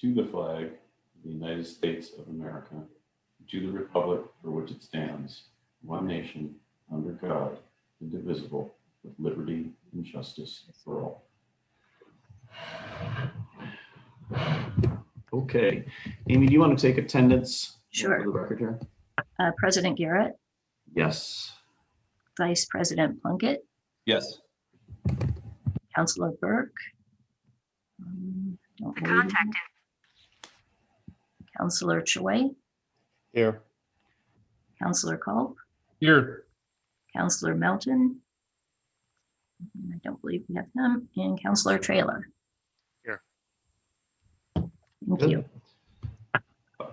to the flag of the United States of America, to the republic for which it stands, one nation, under God, indivisible, with liberty and justice for all. Okay. Amy, do you want to take attendance? Sure. For the record here? President Garrett, Yes. Vice President Plunkett, Yes. Councilor Burke. Don't believe him. Councilor Choi, Here. Councilor Culp, Here. Councilor Melton. I don't believe we have him, and Councilor Trailer. Here. Thank you.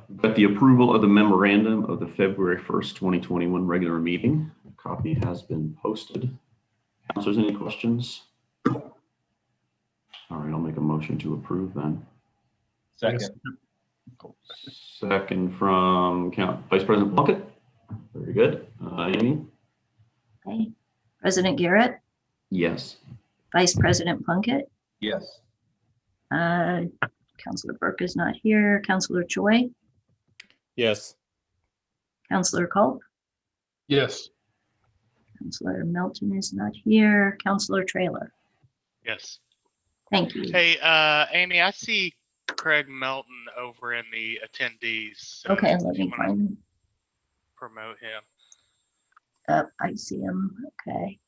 But the approval of the memorandum of the February 1st, 2021 regular meeting. A copy has been posted. Councilors, any questions? All right, I'll make a motion to approve then. Second. Second from Vice President Plunkett. Very good. Amy? Okay. President Garrett, Yes. Vice President Plunkett, Yes. Councilor Burke is not here. Councilor Choi, Yes. Councilor Culp, Yes. Councilor Melton is not here. Councilor Trailer. Yes. Thank you. Hey, Amy, I see Craig Melton over in the attendees. So Okay, if let you me wanna find him. promote him. I see him. Okay.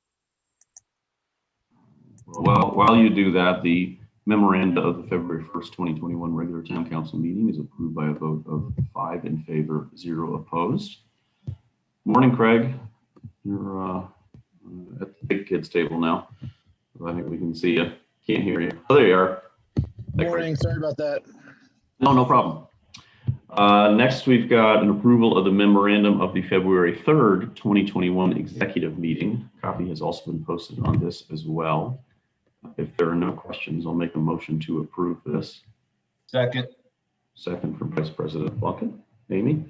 Well, while you do that, the memoranda of the February 1st, 2021 regular town council meeting is approved by a vote of 5 in favor, 0 opposed. Morning, Craig. You're at the big kids table now. I think we can see you. Can't hear you. Oh, there you are. Hi, Craig. Morning, sorry about that. No problem. Next, we've got an approval of the memorandum of the February 3rd, 2021 executive meeting. Copy has also been posted on this as well. If there are no questions, I'll make a motion to approve this. Second. Second from Vice President Plunkett. Amy?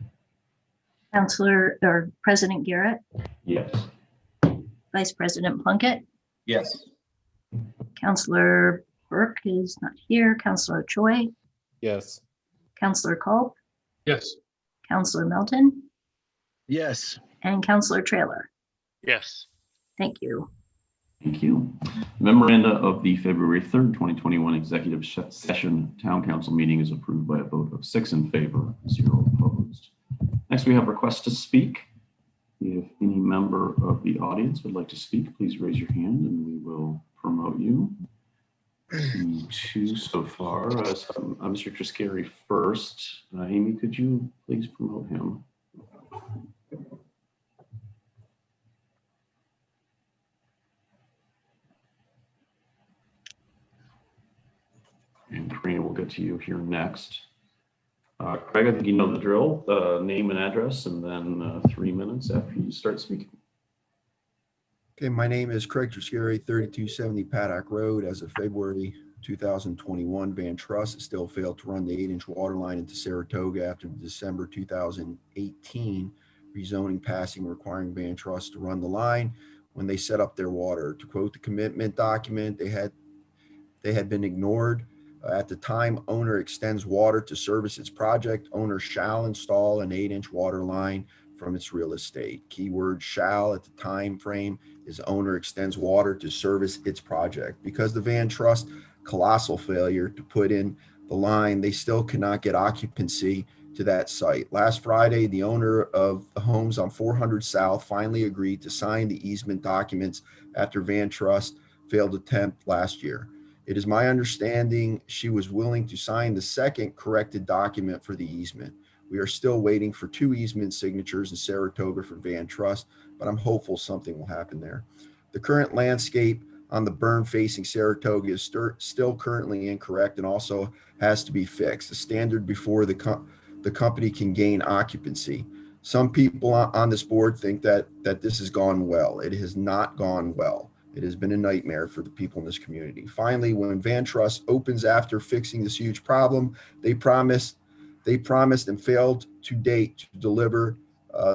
Councilor or President Garrett, Yes. Vice President Plunkett, Yes. Councilor Burke is not here. Councilor Choi, Yes. Councilor Culp, Yes. Councilor Melton, Yes, and Councilor Trailer. Yes. Thank you. Thank you. Memoranda of the February 3rd, 2021 executive session town council meeting is approved by a vote of 6 in favor, 0 opposed. Next, we have requests to speak. If any member of the audience would like to speak, please raise your hand and we will promote you. 2 so far. Mr. Triscari first. Amy, could you please promote him? And Karina, we'll get to you here next. Craig, I think you know the drill, name and address, and then 3 minutes after you start speaking. Okay, my name is Craig Triscari, 3270 Paddock Road. As of February 2021, Van Trust still failed to run the 8-inch water line into Saratoga after the December 2018 rezoning passing requiring Van Trust to run the line when they set up their water. To quote the commitment document, they had been ignored. At the time owner extends water to service its project, owner shall install an 8-inch water line from its real estate. Keyword shall at the time frame is owner extends water to service its project. Because the Van Trust colossal failure to put in the line, they still cannot get occupancy to that site. Last Friday, the owner of the homes on 400 South finally agreed to sign the easement documents after Van Trust failed attempt last year. It is my understanding she was willing to sign the second corrected document for the easement. We are still waiting for 2 easement signatures in Saratoga for Van Trust, but I'm hopeful something will happen there. The current landscape on the berm facing Saratoga is still currently incorrect and also has to be fixed. The standard before the company can gain occupancy. Some people on this board think that this has gone well. It has not gone well. It has been a nightmare for the people in this community. Finally, when Van Trust opens after fixing this huge problem, they promised and failed to date to deliver.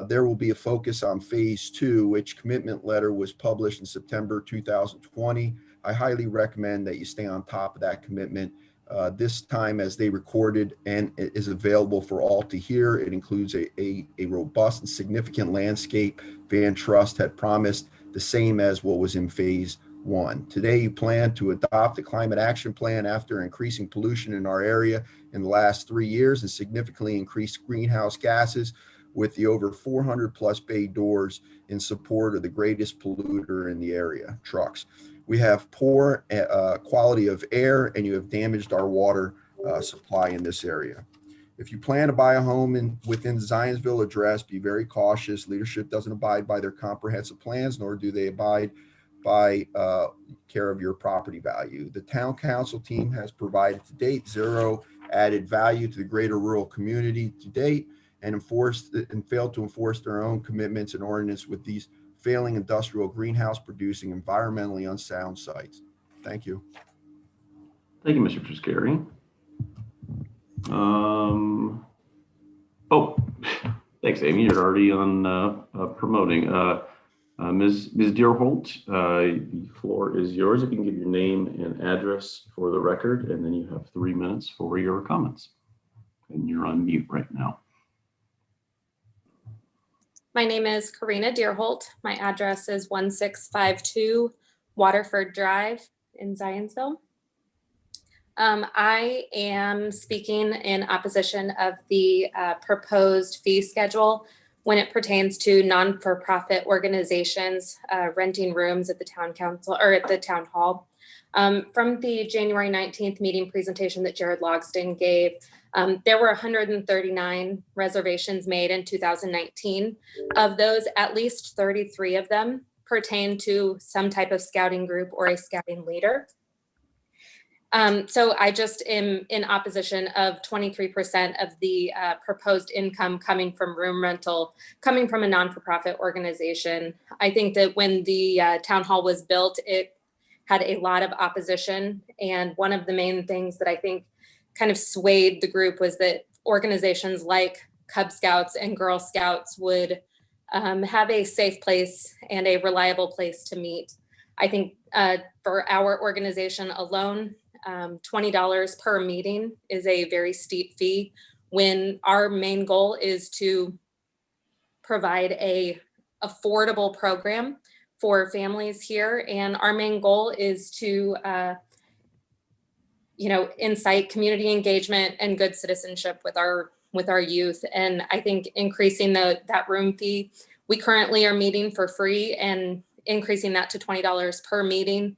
There will be a focus on phase 2, which commitment letter was published in September 2020. I highly recommend that you stay on top of that commitment This time, as they recorded, and it is available for all to hear. It includes a robust and significant landscape Van Trust had promised, the same as what was in phase one. Today, you plan to adopt a climate action plan after increasing pollution in our area in the last 3 years and significantly increased greenhouse gases with the over 400 plus bay doors in support of the greatest polluter in the area, trucks. We have poor quality of air, and you have damaged our water supply in this area. If you plan to buy a home within the Zionsville address, be very cautious. Leadership doesn't abide by their comprehensive plans, nor do they abide by care of your property value. The town council team has provided to date zero added value to the greater rural community to date, and failed to enforce their own commitments and ordinance with these failing industrial greenhouse producing environmentally unsound sites. Thank you. Thank you, Mr. Triscari. Oh, thanks, Amy. You're already on promoting. Ms. Deerholt, the floor is yours. You can give your name and address for the record, and then you have 3 minutes for your comments. And you're on mute right now. My name is Karina Deerholt. My address is 1652 Waterford Drive in Zionsville. I am speaking in opposition of the proposed fee schedule when it pertains to non-for-profit organizations renting rooms at the town council or at the town hall. From the January 19th meeting presentation that Jared Logston gave, there were 139 reservations made in 2019. Of those, at least 33 of them pertain to some type of scouting group or a scouting leader. So I just am in opposition of 23% of the proposed income coming from room rental, coming from a non-for-profit organization. I think that when the town hall was built, it had a lot of opposition. And one of the main things that I think kind of swayed the group was that organizations like Cub Scouts and Girl Scouts would have a safe place and a reliable place to meet. I think for our organization alone, $20 per meeting is a very steep fee when our main goal is to provide a affordable program for families here. And our main goal is to incite community engagement and good citizenship with our youth. And I think increasing that room fee, we currently are meeting for free, and increasing that to $20 per meeting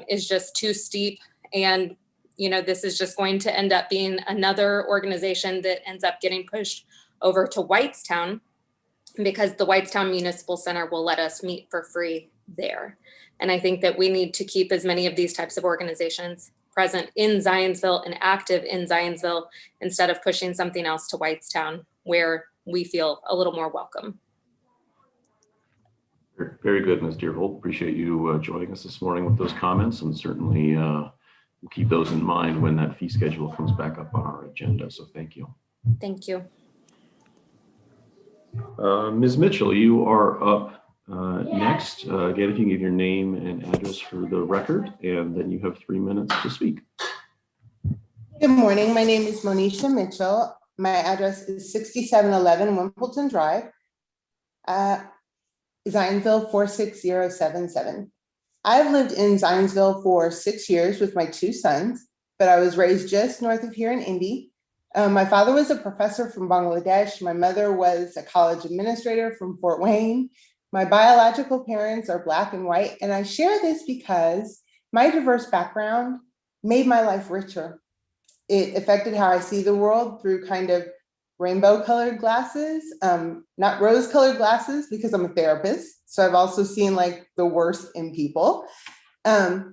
is just too steep. And this is just going to end up being another organization that ends up getting pushed over to Whitestown, because the Whitestown Municipal Center will let us meet for free there. And I think that we need to keep as many of these types of organizations present in Zionsville and active in Zionsville, instead of pushing something else to Whitestown where we feel a little more welcome. Very good, Ms. Deerholt. Appreciate you joining us this morning with those comments, and certainly we'll keep those in mind when that fee schedule comes back up on our agenda. So thank you. Thank you. Ms. Mitchell, you are up next. Again, if you can give your name and address for the record, and then you have 3 minutes to speak. Good morning. My name is Monisha Mitchell. My address is 6711 Wimbledon Drive, Zionsville 46077. I've lived in Zionsville for 6 years with my 2 sons, but I was raised just north of here in Indy. My father was a professor from Bangladesh. My mother was a college administrator from Fort Wayne. My biological parents are Black and white, and I share this because my diverse background made my life richer. It affected how I see the world through kind of rainbow-colored glasses, not rose-colored glasses, because I'm a therapist. So I've also seen like the worst in people. But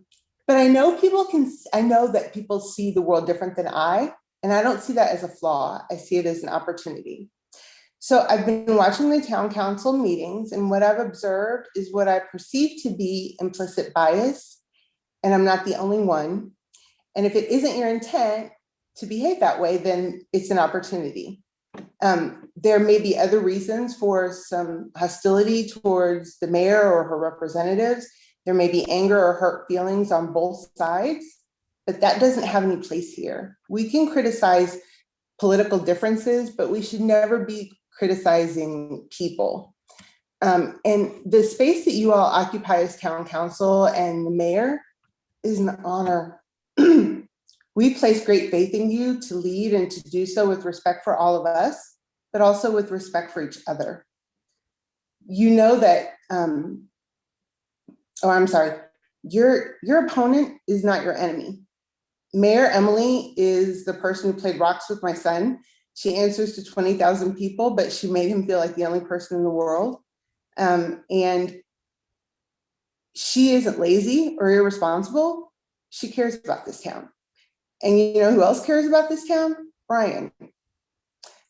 I know that people see the world different than I, and I don't see that as a flaw. I see it as an opportunity. So I've been watching the town council meetings, and what I've observed is what I perceive to be implicit bias, and I'm not the only one. And if it isn't your intent to behave that way, then it's an opportunity. There may be other reasons for some hostility towards the mayor or her representatives. There may be anger or hurt feelings on both sides. but that doesn't have any place here. We can criticize political differences, but we should never be criticizing people. And the space that you all occupy as town council and the mayor is an honor. We place great faith in you to lead and to do so with respect for all of us, but also with respect for each other. You know that, your opponent is not your enemy. Mayor Emily is the person who played rocks with my son. She answers to 20,000 people, but she made him feel like the only person in the world. And she isn't lazy or irresponsible. She cares about this town. And you know who else cares about this town? Brian.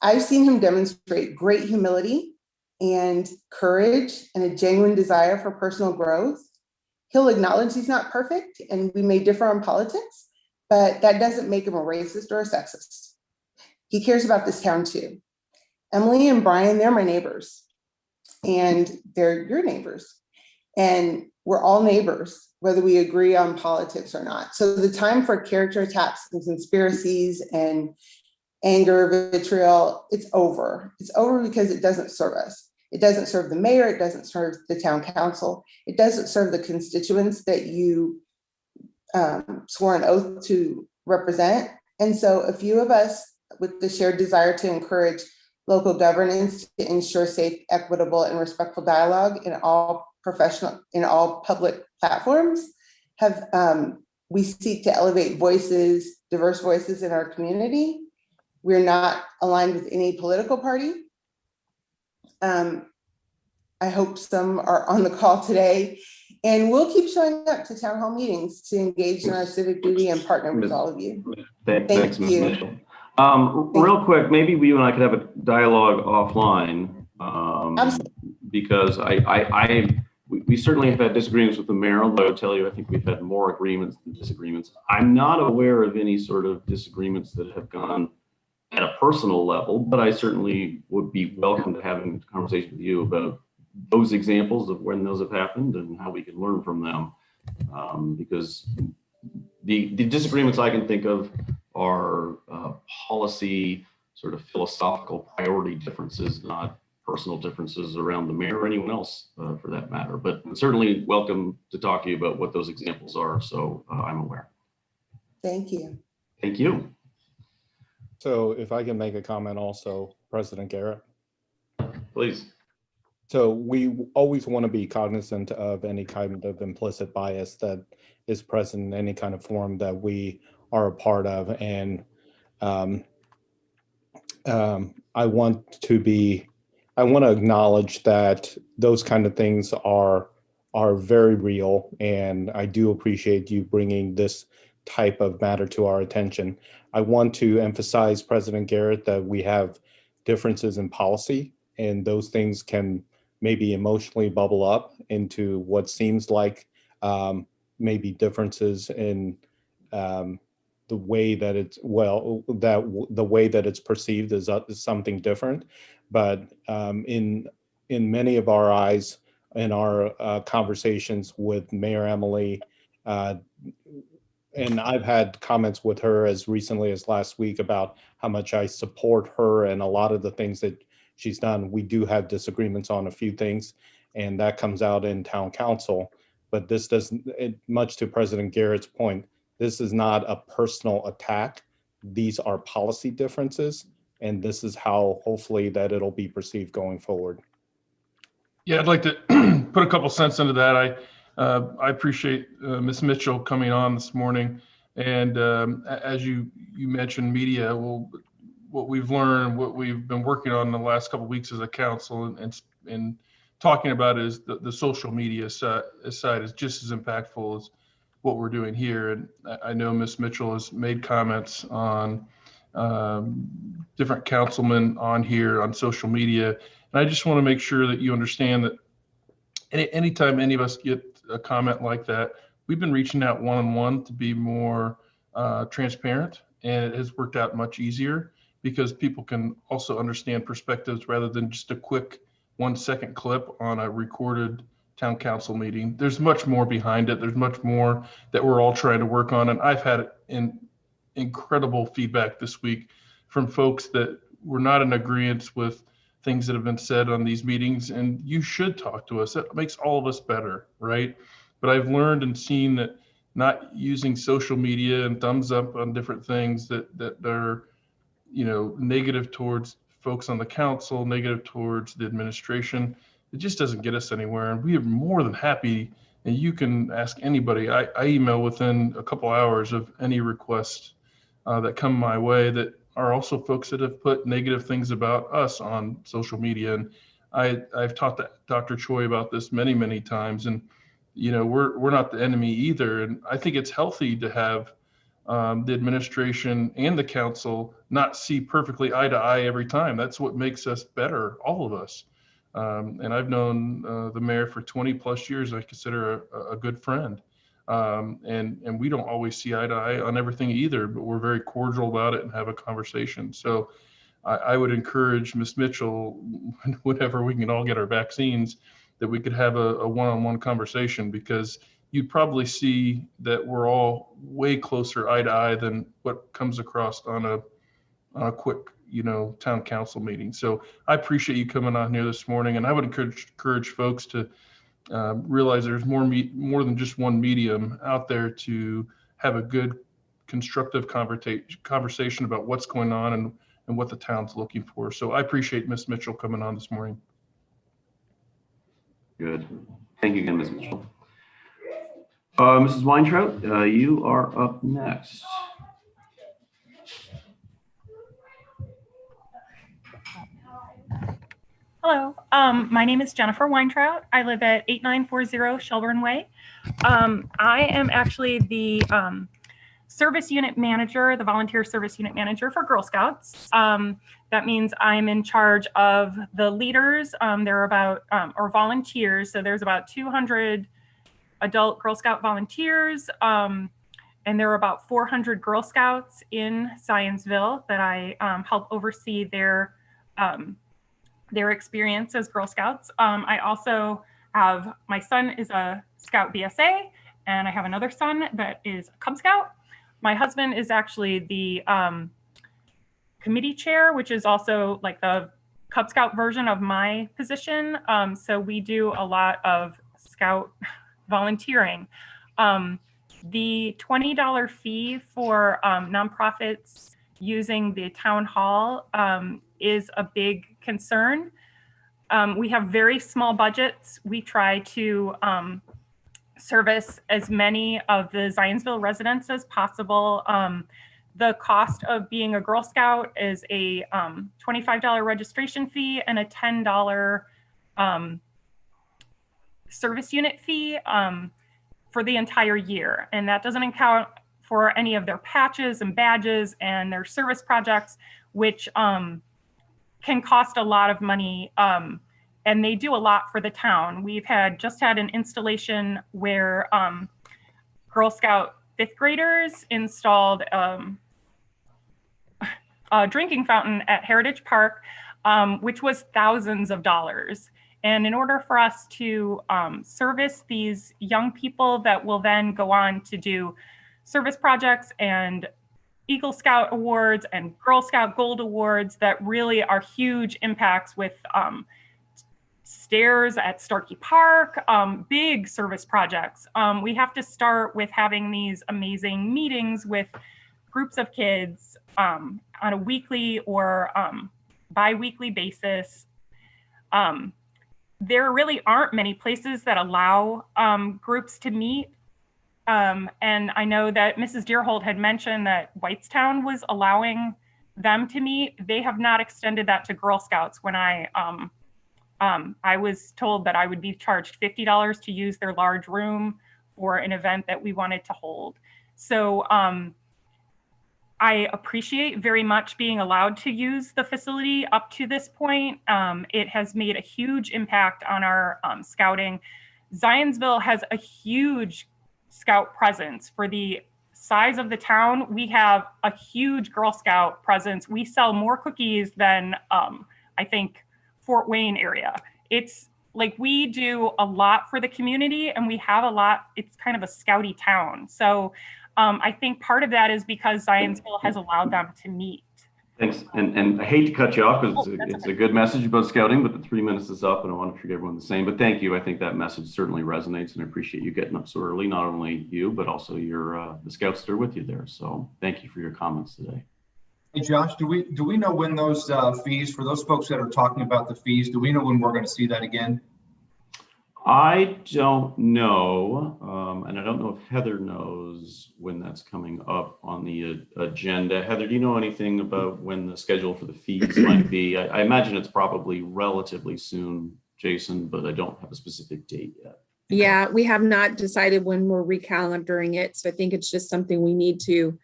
I've seen him demonstrate great humility and courage and a genuine desire for personal growth. He'll acknowledge he's not perfect and we may differ on politics, but that doesn't make him a racist or a sexist. He cares about this town too. Emily and Brian, they're my neighbors and they're your neighbors. And we're all neighbors, whether we agree on politics or not. So the time for character attacks and conspiracies and anger, vitriol, it's over. It's over because it doesn't serve us. It doesn't serve the mayor. It doesn't serve the town council. It doesn't serve the constituents that you swore an oath to represent. And so a few of us with the shared desire to encourage local governance to ensure safe, equitable, and respectful dialogue in all public platforms have, we seek to elevate voices, diverse voices in our community. We're not aligned with any political party. I hope some are on the call today, and we'll keep showing up to town hall meetings to engage in our civic duty and partner with all of you. Thanks, Ms. you. Mitchell. Real quick, maybe you and I could have a dialogue offline, because we certainly have had disagreements with the mayor, although I would tell you, I think we've had more agreements than disagreements. I'm not aware of any sort of disagreements that have gone at a personal level, but I certainly would be welcome to having a conversation with you about those examples of when those have happened and how we can learn from them. Because the disagreements I can think of are policy, sort of philosophical priority differences, not personal differences around the mayor or anyone else for that matter. But certainly welcome to talk to you about what those examples are. So I'm aware. Thank you. Thank you. So if I can make a comment also, President Garrett. Please. So we always want to be cognizant of any kind of implicit bias that is present in any kind of forum that we are a part of. And I want to acknowledge that those kind of things are very real. And I do appreciate you bringing this type of matter to our attention. I want to emphasize, President Garrett, that we have differences in policy, and those things can maybe emotionally bubble up into what seems like maybe differences in the way that it's the way that it's perceived is something different. But in many of our eyes, in our conversations with Mayor Emily, and I've had comments with her as recently as last week about how much I support her and a lot of the things that she's done. We do have disagreements on a few things, and that comes out in town council. But this doesn't, much to President Garrett's point, this is not a personal attack. These are policy differences, and this is how hopefully that it'll be perceived going forward. Yeah, I'd like to put a couple cents into that. I appreciate Ms. Mitchell coming on this morning. And as you mentioned, media, well, what we've learned, what we've been working on in the last couple of weeks as a council and talking about is the social media side is just as impactful as what we're doing here. And I know Ms. Mitchell has made comments on different councilmen on here on social media. And I just want to make sure that you understand that anytime any of us get a comment like that, we've been reaching out one-on-one to be more transparent, and it has worked out much easier because people can also understand perspectives rather than just a quick 1-second clip on a recorded town council meeting. There's much more behind it. There's much more that we're all trying to work on. And I've had incredible feedback this week from folks that were not in agreement with things that have been said on these meetings. And you should talk to us. That makes all of us better, right? But I've learned and seen that not using social media and thumbs up on different things that are, negative towards folks on the council, negative towards the administration, it just doesn't get us anywhere. And we are more than happy, and you can ask anybody. I email within a couple hours of any requests that come my way that are also folks that have put negative things about us on social media. And I've talked to Dr. Choi about this many, many times. And, we're not the enemy either. And I think it's healthy to have the administration and the council not see perfectly eye to eye every time. That's what makes us better, all of us. And I've known the mayor for 20 plus years. I consider a good friend. And we don't always see eye to eye on everything either, but we're very cordial about it and have a conversation. So I would encourage Ms. Mitchell, whenever we can all get our vaccines, that we could have a one-on-one conversation, because you'd probably see that we're all way closer eye to eye than what comes across on a quick, town council meeting. So I appreciate you coming on here this morning, and I would encourage folks to realize there's more than just one medium out there to have a good, constructive conversation about what's going on and what the town's looking for. So I appreciate Ms. Mitchell coming on this morning. Good. Thank you again, Ms. Mitchell. Mrs. Weintraut, you are up next. Hello, my name is Jennifer Weintraut. I live at 8940 Shelburne Way. I am actually the service unit manager, the volunteer service unit manager for Girl Scouts. That means I'm in charge of the leaders. There are about, or volunteers. So there's about 200 adult Girl Scout volunteers. And there are about 400 Girl Scouts in Zionsville that I help oversee their experience as Girl Scouts. I also have, my son is a Scout BSA, and I have another son that is a Cub Scout. My husband is actually the committee chair, which is also like the Cub Scout version of my position. So we do a lot of Scout volunteering. The $20 fee for nonprofits using the town hall is a big concern. We have very small budgets. We try to service as many of the Zionsville residents as possible. The cost of being a Girl Scout is a $25 registration fee and a $10 service unit fee for the entire year. And that doesn't account for any of their patches and badges and their service projects, which can cost a lot of money. And they do a lot for the town. We've just had an installation where Girl Scout 5th graders installed a drinking fountain at Heritage Park, which was thousands of dollars. And in order for us to service these young people that will then go on to do service projects and Eagle Scout Awards and Girl Scout Gold Awards that really are huge impacts with stairs at Starkey Park, big service projects. We have to start with having these amazing meetings with groups of kids on a weekly or bi-weekly basis. There really aren't many places that allow groups to meet. And I know that Mrs. Deerholt had mentioned that Whitestown was allowing them to meet. They have not extended that to Girl Scouts. When I was told that I would be charged $50 to use their large room for an event that we wanted to hold. So I appreciate very much being allowed to use the facility up to this point. It has made a huge impact on our scouting. Zionsville has a huge Scout presence. For the size of the town, we have a huge Girl Scout presence. We sell more cookies than I think Fort Wayne area. It's like we do a lot for the community, and we have a lot. It's kind of a scouty town. So I think part of that is because Zionsville has allowed them to meet. Thanks. And I hate to cut you off because it's okay. a good message about scouting, but the 3 minutes is up and I want to treat everyone the same. But thank you. I think that message certainly resonates, and I appreciate you getting up so early, not only you, but also your the scouts that are with you there. So thank you for your comments today. Hey, Josh, do we know when those fees, for those folks that are talking about the fees, do we know when we're going to see that again? I don't know, and I don't know if Heather knows when that's coming up on the agenda. Heather, do you know anything about when the schedule for the fees might be? I imagine it's probably relatively soon, Jason, but I don't have a specific date yet. Yeah, we have not decided when we're recalendaring it. So I think it's just something we need to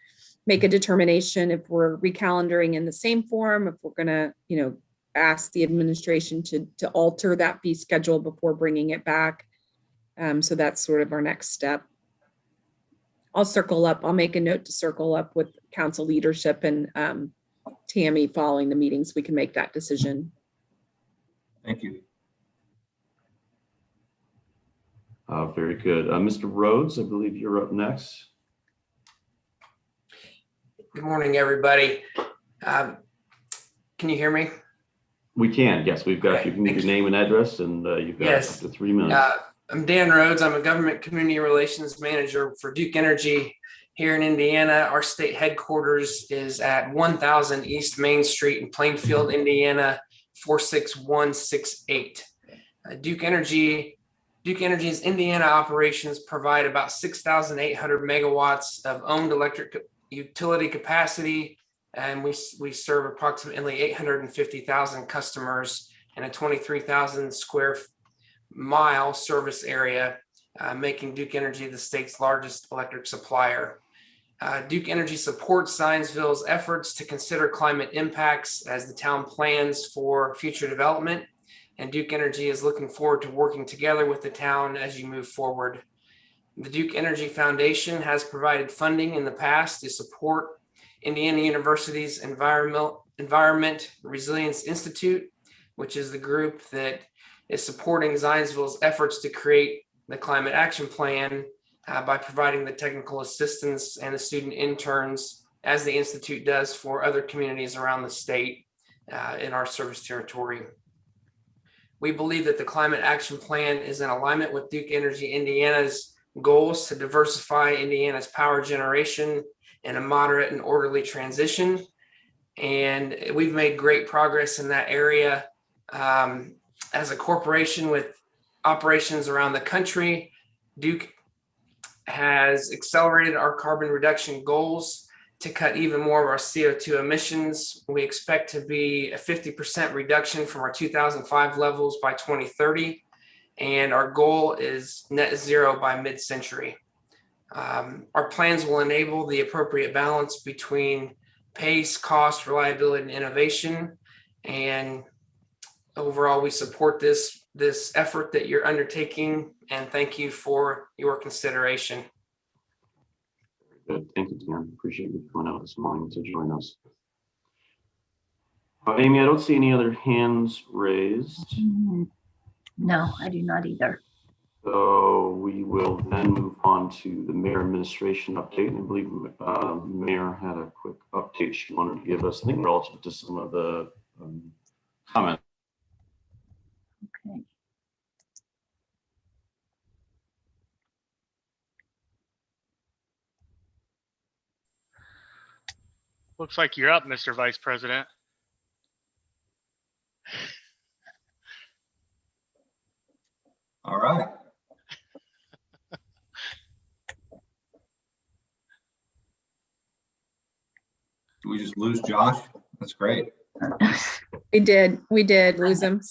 make a determination if we're recalendaring in the same form, if we're going to, ask the administration to alter that fee schedule before bringing it back. So that's sort of our next step. I'll circle up. I'll make a note to circle up with council leadership and Tammy following the meetings. We can make that decision. Thank you. Very good. Mr. Rhodes, I believe you're up next. Good morning, everybody. Can you hear me? We can, yes, we've got you. Give me your name and address, and you've got up to 3 minutes. I'm Dan Rhodes. I'm a government community relations manager for Duke Energy here in Indiana. Our state headquarters is at 1000 East Main Street in Plainfield, Indiana, 46168. Duke Energy's Indiana operations provide about 6,800 megawatts of owned electric utility capacity, and we serve approximately 850,000 customers in a 23,000 square mile service area, making Duke Energy the state's largest electric supplier. Duke Energy supports Zionsville's efforts to consider climate impacts as the town plans for future development, and Duke Energy is looking forward to working together with the town as you move forward. The Duke Energy Foundation has provided funding in the past to support Indiana University's Environment Resilience Institute, which is the group that is supporting Zionsville's efforts to create the climate action plan by providing the technical assistance and the student interns, as the Institute does for other communities around the state in our service territory. We believe that the climate action plan is in alignment with Duke Energy Indiana's goals to diversify Indiana's power generation in a moderate and orderly transition. And we've made great progress in that area. As a corporation with operations around the country, Duke has accelerated our carbon reduction goals to cut even more of our CO2 emissions. We expect to be a 50% reduction from our 2005 levels by 2030. And our goal is net zero by mid-century. Our plans will enable the appropriate balance between pace, cost, reliability, and innovation. And overall, we support this effort that you're undertaking, and thank you for your consideration. Good. Thank you, Dan. Appreciate you coming out this morning to join us. Amy, I don't see any other hands raised. No, I do not either. So we will then move on to the mayor administration update. And I believe the mayor had a quick update she wanted to give us, I think relative to some of the comments. Okay. Looks like you're up, Mr. Vice President. All right. Do we just lose Josh? That's great. We did lose him.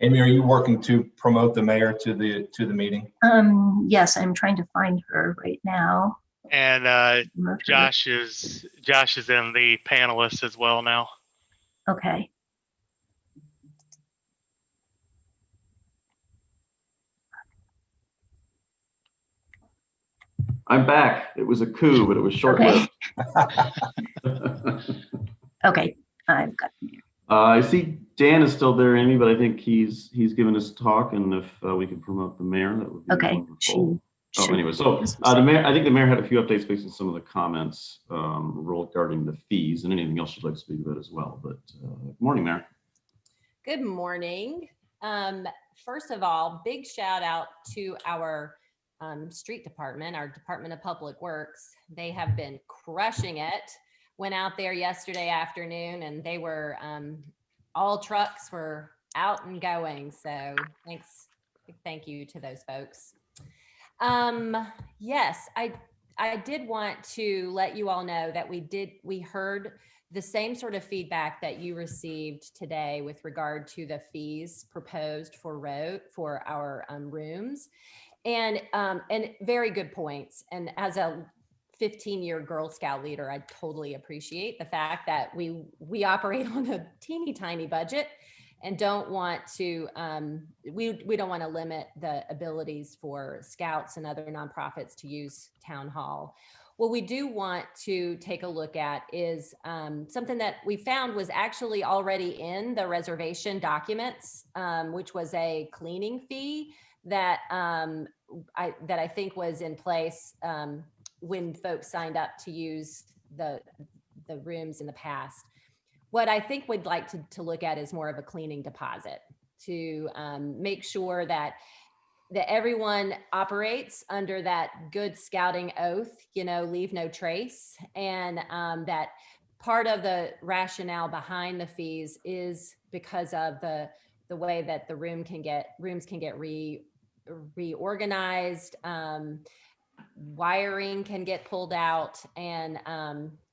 Amy, are you working to promote the mayor to the meeting? Yes, I'm trying to find her right now. And Josh is in the panelists as well now. Okay. I'm back. It was a coup, but it was short-lived. Okay, I've got you. I see Dan is still there, Amy, but I think he's given his talk, and if we could promote the mayor, that would be Okay. wonderful. Anyway, so the mayor, I think the mayor had a few updates based on some of the comments regarding the fees and anything else you'd like to speak about as well. But good morning, Mayor. Good morning. First of all, big shout out to our street department, our Department of Public Works. They have been crushing it. Went out there yesterday afternoon and they were, all trucks were out and going. So thank you to those folks. Yes, I did want to let you all know that we heard the same sort of feedback that you received today with regard to the fees proposed for our rooms, and very good points. And as a 15-year Girl Scout leader, I totally appreciate the fact that we operate on a teeny tiny budget and don't want to we don't want to limit the abilities for scouts and other nonprofits to use town hall. What we do want to take a look at is something that we found was actually already in the reservation documents, which was a cleaning fee that I think was in place when folks signed up to use the rooms in the past. What I think we'd like to look at is more of a cleaning deposit to make sure that everyone operates under that good scouting oath, leave no trace. And that part of the rationale behind the fees is because of the way that the rooms can get reorganized, wiring can get pulled out, and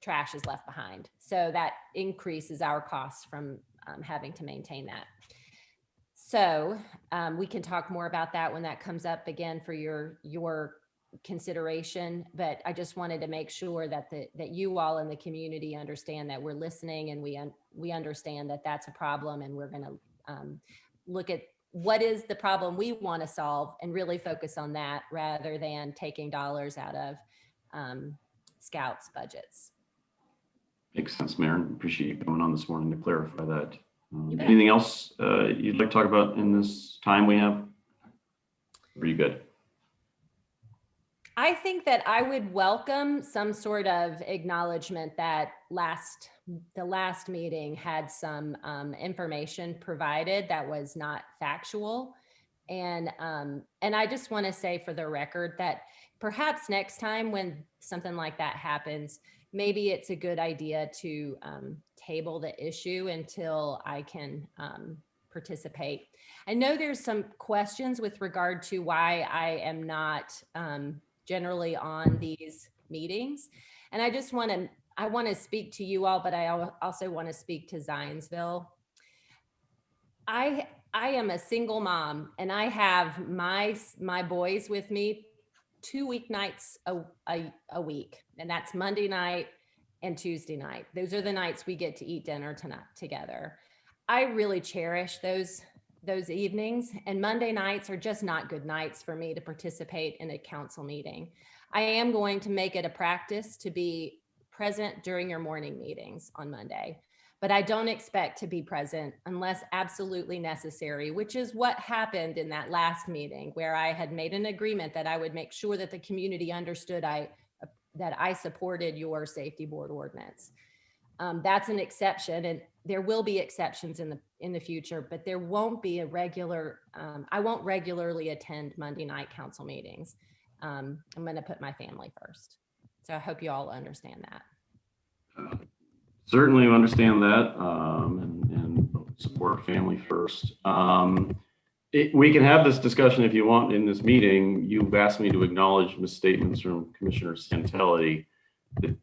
trash is left behind. So that increases our costs from having to maintain that. So we can talk more about that when that comes up again for your consideration. But I just wanted to make sure that you all in the community understand that we're listening, and we understand that that's a problem, and we're going to look at what is the problem we want to solve and really focus on that rather than taking dollars out of Scouts budgets. Makes sense, Mayor. Appreciate you coming on this morning to clarify that. Anything else you'd like to talk about in this time we have? Are you good? I think that I would welcome some sort of acknowledgement that the last meeting had some information provided that was not factual. And I just want to say for the record that perhaps next time when something like that happens, maybe it's a good idea to table the issue until I can participate. I know there's some questions with regard to why I am not generally on these meetings. And I just want to speak to you all, but I also want to speak to Zionsville. I am a single mom, and I have my boys with me 2 weeknights a week, and that's Monday night and Tuesday night. Those are the nights we get to eat dinner together. I really cherish those evenings, and Monday nights are just not good nights for me to participate in a council meeting. I am going to make it a practice to be present during your morning meetings on Monday, but I don't expect to be present unless absolutely necessary, which is what happened in that last meeting where I had made an agreement that I would make sure that the community understood that I supported your safety board ordinance. That's an exception, and there will be exceptions in the future, but there won't be a regular, I won't regularly attend Monday night council meetings. I'm going to put my family first. So I hope you all understand that. Certainly understand that, and support family first. We can have this discussion if you want in this meeting. You've asked me to acknowledge misstatements from Commissioner Santelli that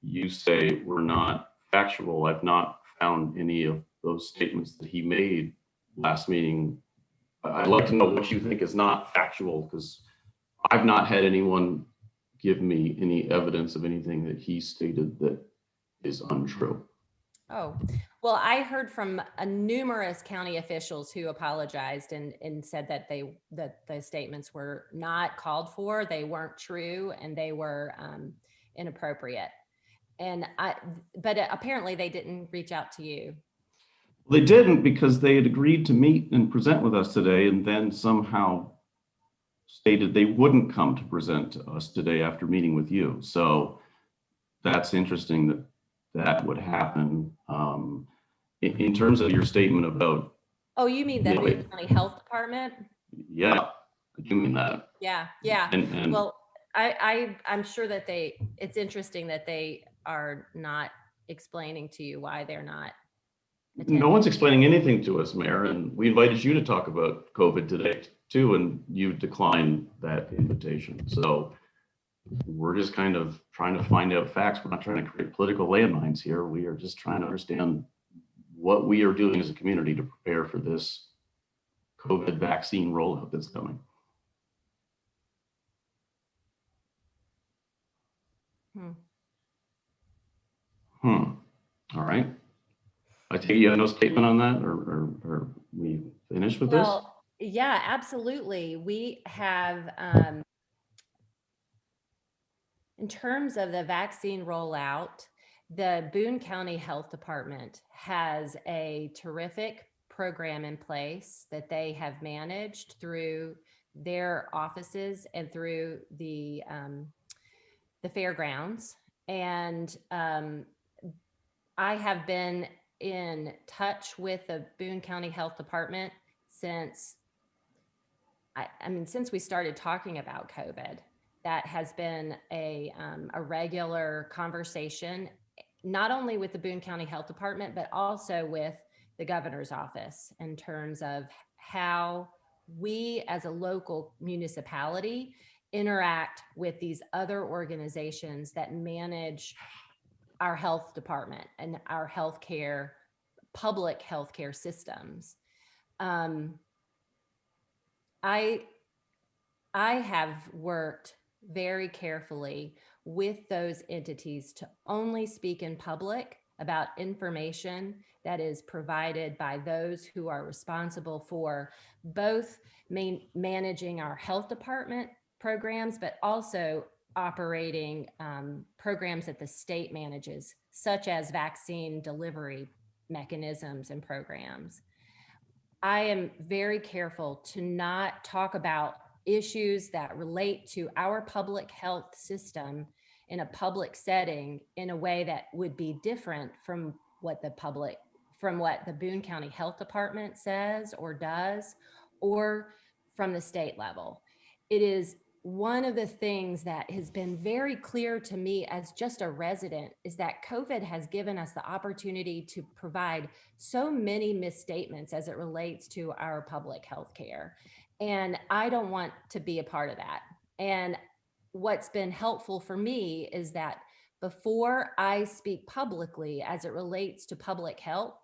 you say were not factual. I've not found any of those statements that he made last meeting. I'd like to know what you think is not factual, because I've not had anyone give me any evidence of anything that he stated that is untrue. Oh, well, I heard from numerous county officials who apologized and said that the statements were not called for, they weren't true, and they were inappropriate. But apparently they didn't reach out to you. They didn't, because they had agreed to meet and present with us today, and then somehow stated they wouldn't come to present to us today after meeting with you. So that's interesting that that would happen. In terms of your statement about, Oh, you mean the Yeah, Boone County Health Department? yeah, I do mean that. Yeah, yeah. And Well, I'm sure that it's interesting that they are not explaining to you why they're not attending. no one's explaining anything to us, Mayor, and we invited you to talk about COVID today too, and you declined that invitation. So we're just kind of trying to find out facts. We're not trying to create political landmines here. We are just trying to understand what we are doing as a community to prepare for this COVID vaccine rollout that's coming. All right. I take it you have no statement on that, or we finished with this? Well, yeah, absolutely. We have, in terms of the vaccine rollout, the Boone County Health Department has a terrific program in place that they have managed through their offices and through the fairgrounds. And I have been in touch with the Boone County Health Department since, since we started talking about COVID. That has been a regular conversation, not only with the Boone County Health Department, but also with the governor's office in terms of how we as a local municipality interact with these other organizations that manage our health department and our healthcare, public healthcare systems. I have worked very carefully with those entities to only speak in public about information that is provided by those who are responsible for both managing our health department programs, but also operating programs that the state manages, such as vaccine delivery mechanisms and programs. I am very careful to not talk about issues that relate to our public health system in a public setting in a way that would be different from what the Boone County Health Department says or does, or from the state level. It is one of the things that has been very clear to me as just a resident is that COVID has given us the opportunity to provide so many misstatements as it relates to our public health care. And I don't want to be a part of that. And what's been helpful for me is that before I speak publicly as it relates to public health,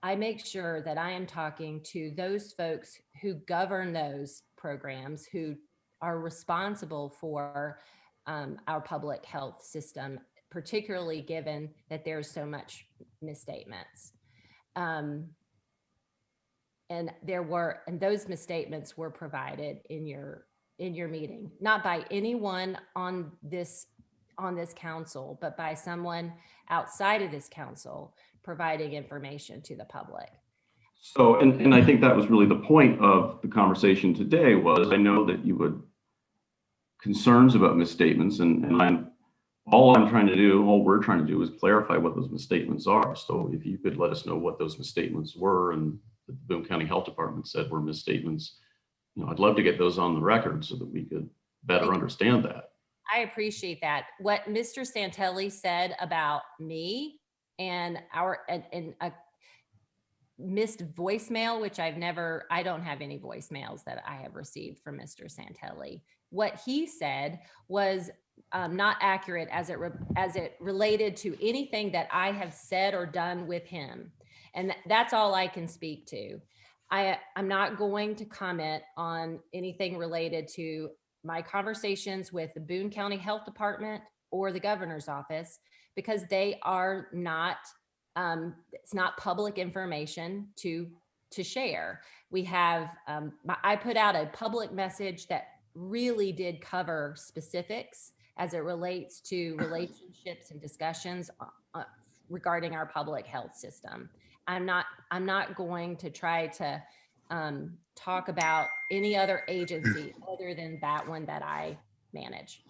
I make sure that I am talking to those folks who govern those programs, who are responsible for our public health system, particularly given that there's so much misstatements. And those misstatements were provided in your meeting, not by anyone on this council, but by someone outside of this council providing information to the public. So, and I think that was really the point of the conversation today was, I know that you would concerns about misstatements, and all we're trying to do is clarify what those misstatements are. So if you could let us know what those misstatements were and the Boone County Health Department said were misstatements, I'd love to get those on the record so that we could better understand that. I appreciate that. What Mr. Santelli said about me and a missed voicemail, which I don't have any voicemails that I have received from Mr. Santelli. What he said was not accurate as it related to anything that I have said or done with him. And that's all I can speak to. I'm not going to comment on anything related to my conversations with the Boone County Health Department or the governor's office, because they are not, it's not public information to share. We have, I put out a public message that really did cover specifics as it relates to relationships and discussions regarding our public health system. I'm not going to try to talk about any other agency other than that one that I manage.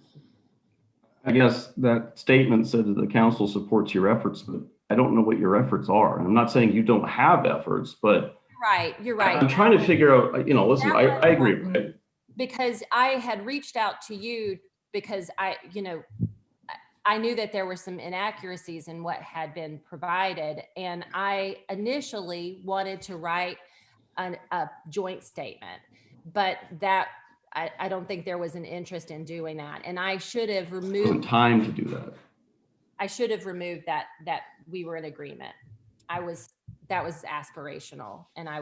I guess that statement said that the council supports your efforts, but I don't know what your efforts are. And I'm not saying you don't have efforts, but You're right. I'm trying to figure out, listen, I agree, right? Because I had reached out to you because I knew that there were some inaccuracies in what had been provided. And I initially wanted to write a joint statement, but that I don't think there was an interest in doing that. And I should have removed time to do that. I should have removed that we were in agreement. That was aspirational, and I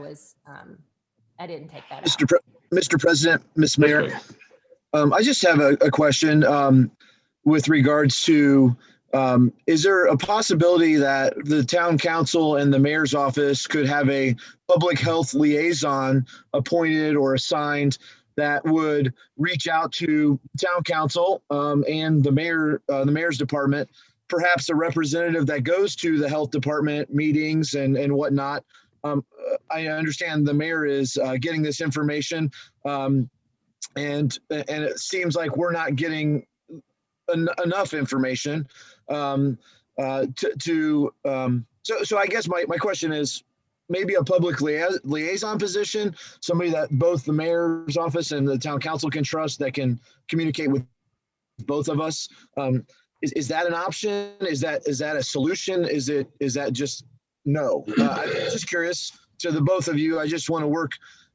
didn't take that out. Mr. President, Ms. Mayor, I just have a question with regards to, is there a possibility that the town council and the mayor's office could have a public health liaison appointed or assigned that would reach out to town council and the mayor's department, perhaps a representative that goes to the health department meetings and whatnot? I understand the mayor is getting this information, and it seems like we're not getting enough information. So I guess my question is maybe a public liaison position, somebody that both the mayor's office and the town council can trust, that can communicate with both of us. Is that an option? Is that a solution? Is that just no? I'm just curious to the both of you. I just want to work.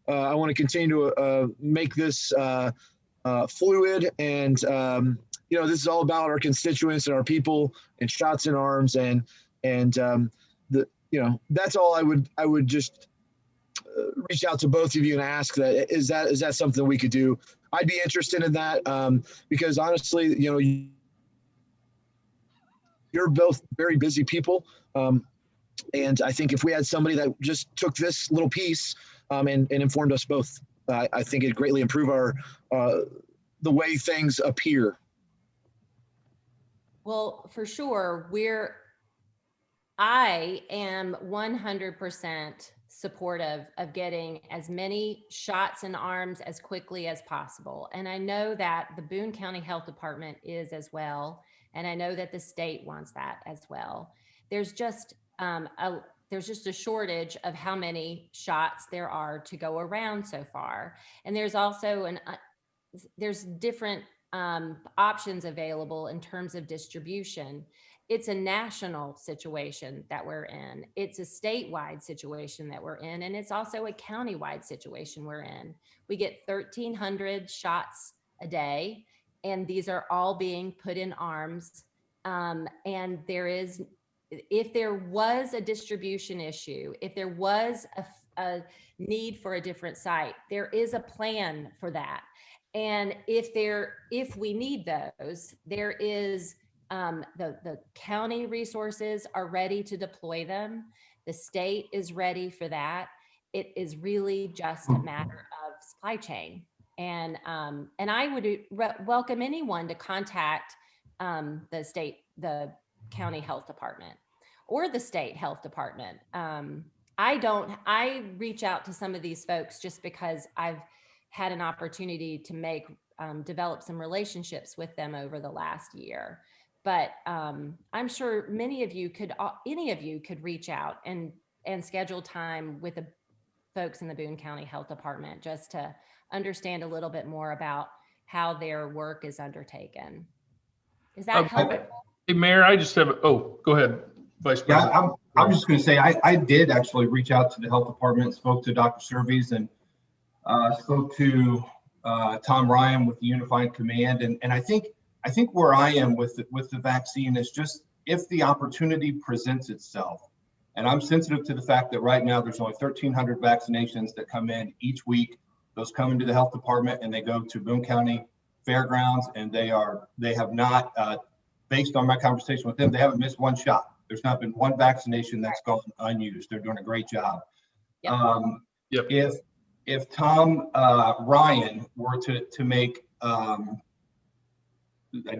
I want to continue to make this fluid, and this is all about our constituents and our people and shots in arms, and that's all I would just reach out to both of you and ask that is that something we could do? I'd be interested in that because honestly, you're both very busy people. And I think if we had somebody that just took this little piece and informed us both, I think it'd greatly improve the way things appear. Well, for sure, I am 100% supportive of getting as many shots in arms as quickly as possible. And I know that the Boone County Health Department is as well. And I know that the state wants that as well. There's just a shortage of how many shots there are to go around so far. And there's also there's different options available in terms of distribution. It's a national situation that we're in. It's a statewide situation that we're in. And it's also a countywide situation we're in. We get 1,300 shots a day, and these are all being put in arms. And if there was a distribution issue, if there was a need for a different site, there is a plan for that. And if we need those, there is the county resources are ready to deploy them. The state is ready for that. It is really just a matter of supply chain. And I would welcome anyone to contact the county health department or the state health department. I reach out to some of these folks just because I've had an opportunity to develop some relationships with them over the last year. But I'm sure any of you could reach out and schedule time with the folks in the Boone County Health Department just to understand a little bit more about how their work is undertaken. Is that helpful? Hey, Mayor, I just have, go ahead, Vice President. Yeah, I'm just going to say, I did actually reach out to the health department, spoke to Dr. Surveys, and spoke to Tom Ryan with the Unified Command. And I think where I am with the vaccine is just if the opportunity presents itself, and I'm sensitive to the fact that right now there's only 1,300 vaccinations that come in each week. Those come into the health department and they go to Boone County Fairgrounds, and they have not, based on my conversation with them, they haven't missed one shot. There's not been one vaccination that's gone unused. They're doing a great job. Yep. If Tom Ryan were to make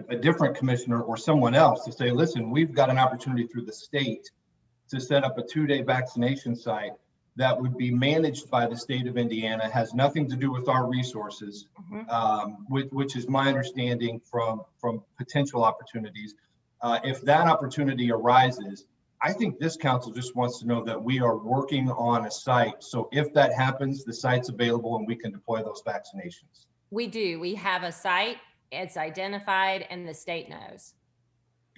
a different commissioner or someone else to say, listen, we've got an opportunity through the state to set up a 2-day vaccination site that would be managed by the state of Indiana, has nothing to do with our resources, which is my understanding from potential opportunities. If that opportunity arises, I think this council just wants to know that we are working on a site. So if that happens, the site's available and we can deploy those vaccinations. We do. We have a site. It's identified and the state knows.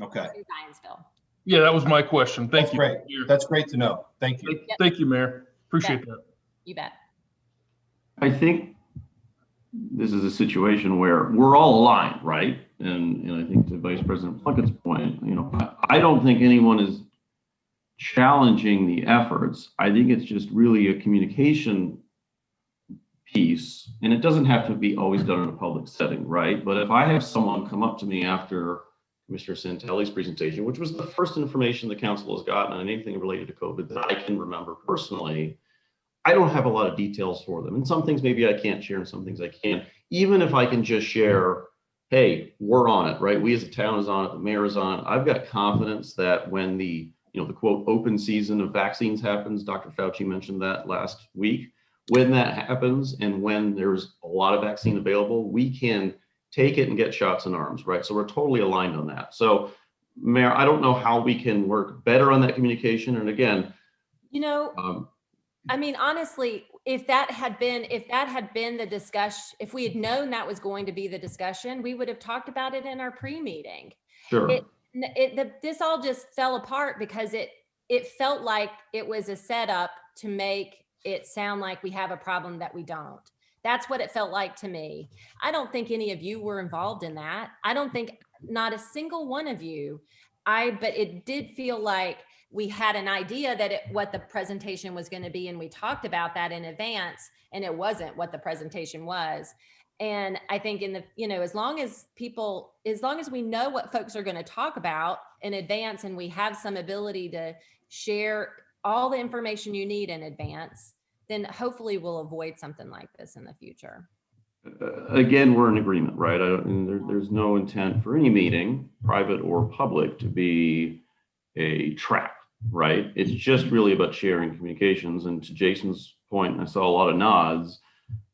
Okay. In Zionsville. Yeah, that was my question. Thank you. Great. That's great to know. Thank you. Thank you, Mayor. Appreciate that. You bet. I think this is a situation where we're all aligned, right? And I think to Vice President Plunkett's point, I don't think anyone is challenging the efforts. I think it's just really a communication piece, and it doesn't have to be always done in a public setting, right? But if I have someone come up to me after Commissioner Santelli's presentation, which was the first information the council has gotten on anything related to COVID that I can remember personally, I don't have a lot of details for them. And some things maybe I can't share and some things I can. Even if I can just share, hey, we're on it, right? We as a town is on it, the mayor is on it. I've got confidence that when the quote open season of vaccines happens, Dr. Fauci mentioned that last week, when that happens and when there's a lot of vaccine available, we can take it and get shots in arms, right? So we're totally aligned on that. So, Mayor, I don't know how we can work better on that communication. And again, I mean, honestly, if that had been the discussion, if we had known that was going to be the discussion, we would have talked about it in our pre-meeting. Sure. This all just fell apart because it felt like it was a setup to make it sound like we have a problem that we don't. That's what it felt like to me. I don't think any of you were involved in that. I don't think not a single one of you. But it did feel like we had an idea that what the presentation was going to be, and we talked about that in advance, and it wasn't what the presentation was. And I think as long as we know what folks are going to talk about in advance, and we have some ability to share all the information you need in advance, then hopefully we'll avoid something like this in the future. Again, we're in agreement, right? There's no intent for any meeting, private or public, to be a trap, right? It's just really about sharing communications. And to Jason's point, I saw a lot of nods.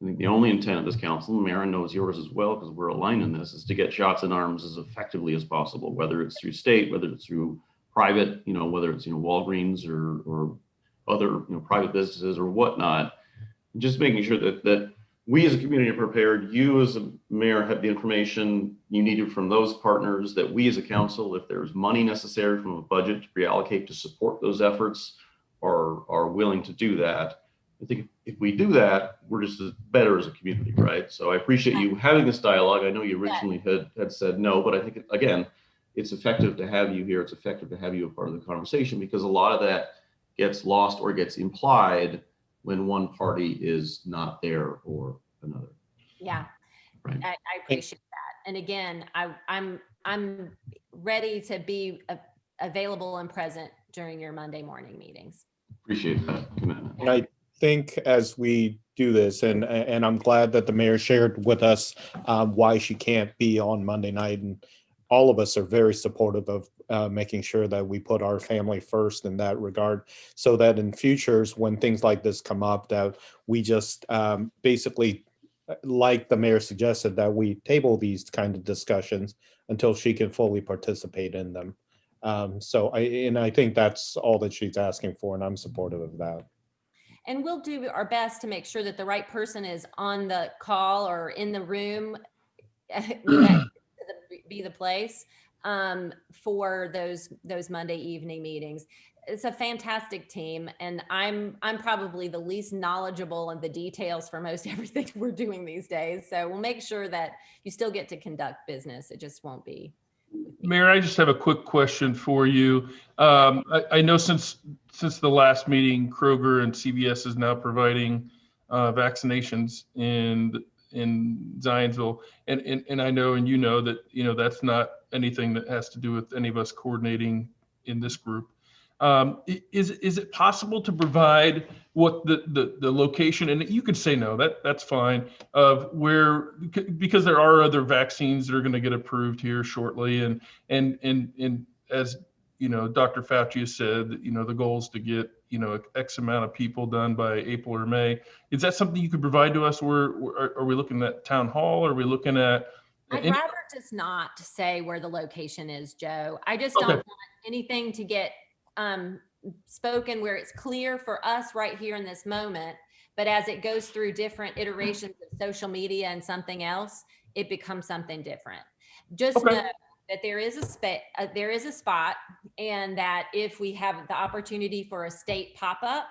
I think the only intent of this council, and Maren knows yours as well, because we're aligned in this, is to get shots in arms as effectively as possible, whether it's through state, whether it's through private, whether it's, Walgreens or other, private businesses or whatnot. Just making sure that we as a community are prepared, you as a mayor have the information you needed from those partners, that we as a council, if there's money necessary from a budget to reallocate to support those efforts, are willing to do that. I think if we do that, we're just better as a community, right? So I appreciate you having this dialogue. I know you originally had said no, but I think, again, it's effective to have you here. It's effective to have you a part of the conversation, because a lot of that gets lost or gets implied when one party is not there or another. Yeah, right. I appreciate that. And again, I'm ready to be available and present during your Monday morning meetings. Appreciate that commitment. And I think as we do this, and I'm glad that the mayor shared with us why she can't be on Monday night, and all of us are very supportive of making sure that we put our family first in that regard, so that in futures, when things like this come up, that we just basically, like the mayor suggested, that we table these kind of discussions until she can fully participate in them. So I think that's all that she's asking for, and I'm supportive of that. And we'll do our best to make sure that the right person is on the call or in the room, be the place for those Monday evening meetings. It's a fantastic team, and I'm probably the least knowledgeable in the details for most everything we're doing these days. So we'll make sure that you still get to conduct business. It just won't be. Mayor, I just have a quick question for you. I know since the last meeting, Kroger and CVS is now providing vaccinations in Zionsville, and I know, and that that's not anything that has to do with any of us coordinating in this group. Is it possible to provide what the location, and you could say no, that's fine, of where, because there are other vaccines that are going to get approved here shortly, and as you know, Dr. Fauci has said that, you know, the goal is to get, you know, X amount of people done by April or May. Is that something you could provide to us? Are we looking at town hall? Are we looking at? I'd rather just not say where the location is, Joe. I just don't want anything to get spoken where it's clear for us right here in this moment. But as it goes through different iterations of social media and something else, it becomes something different. Just know that there is a spot, and that if we have the opportunity for a state pop-up,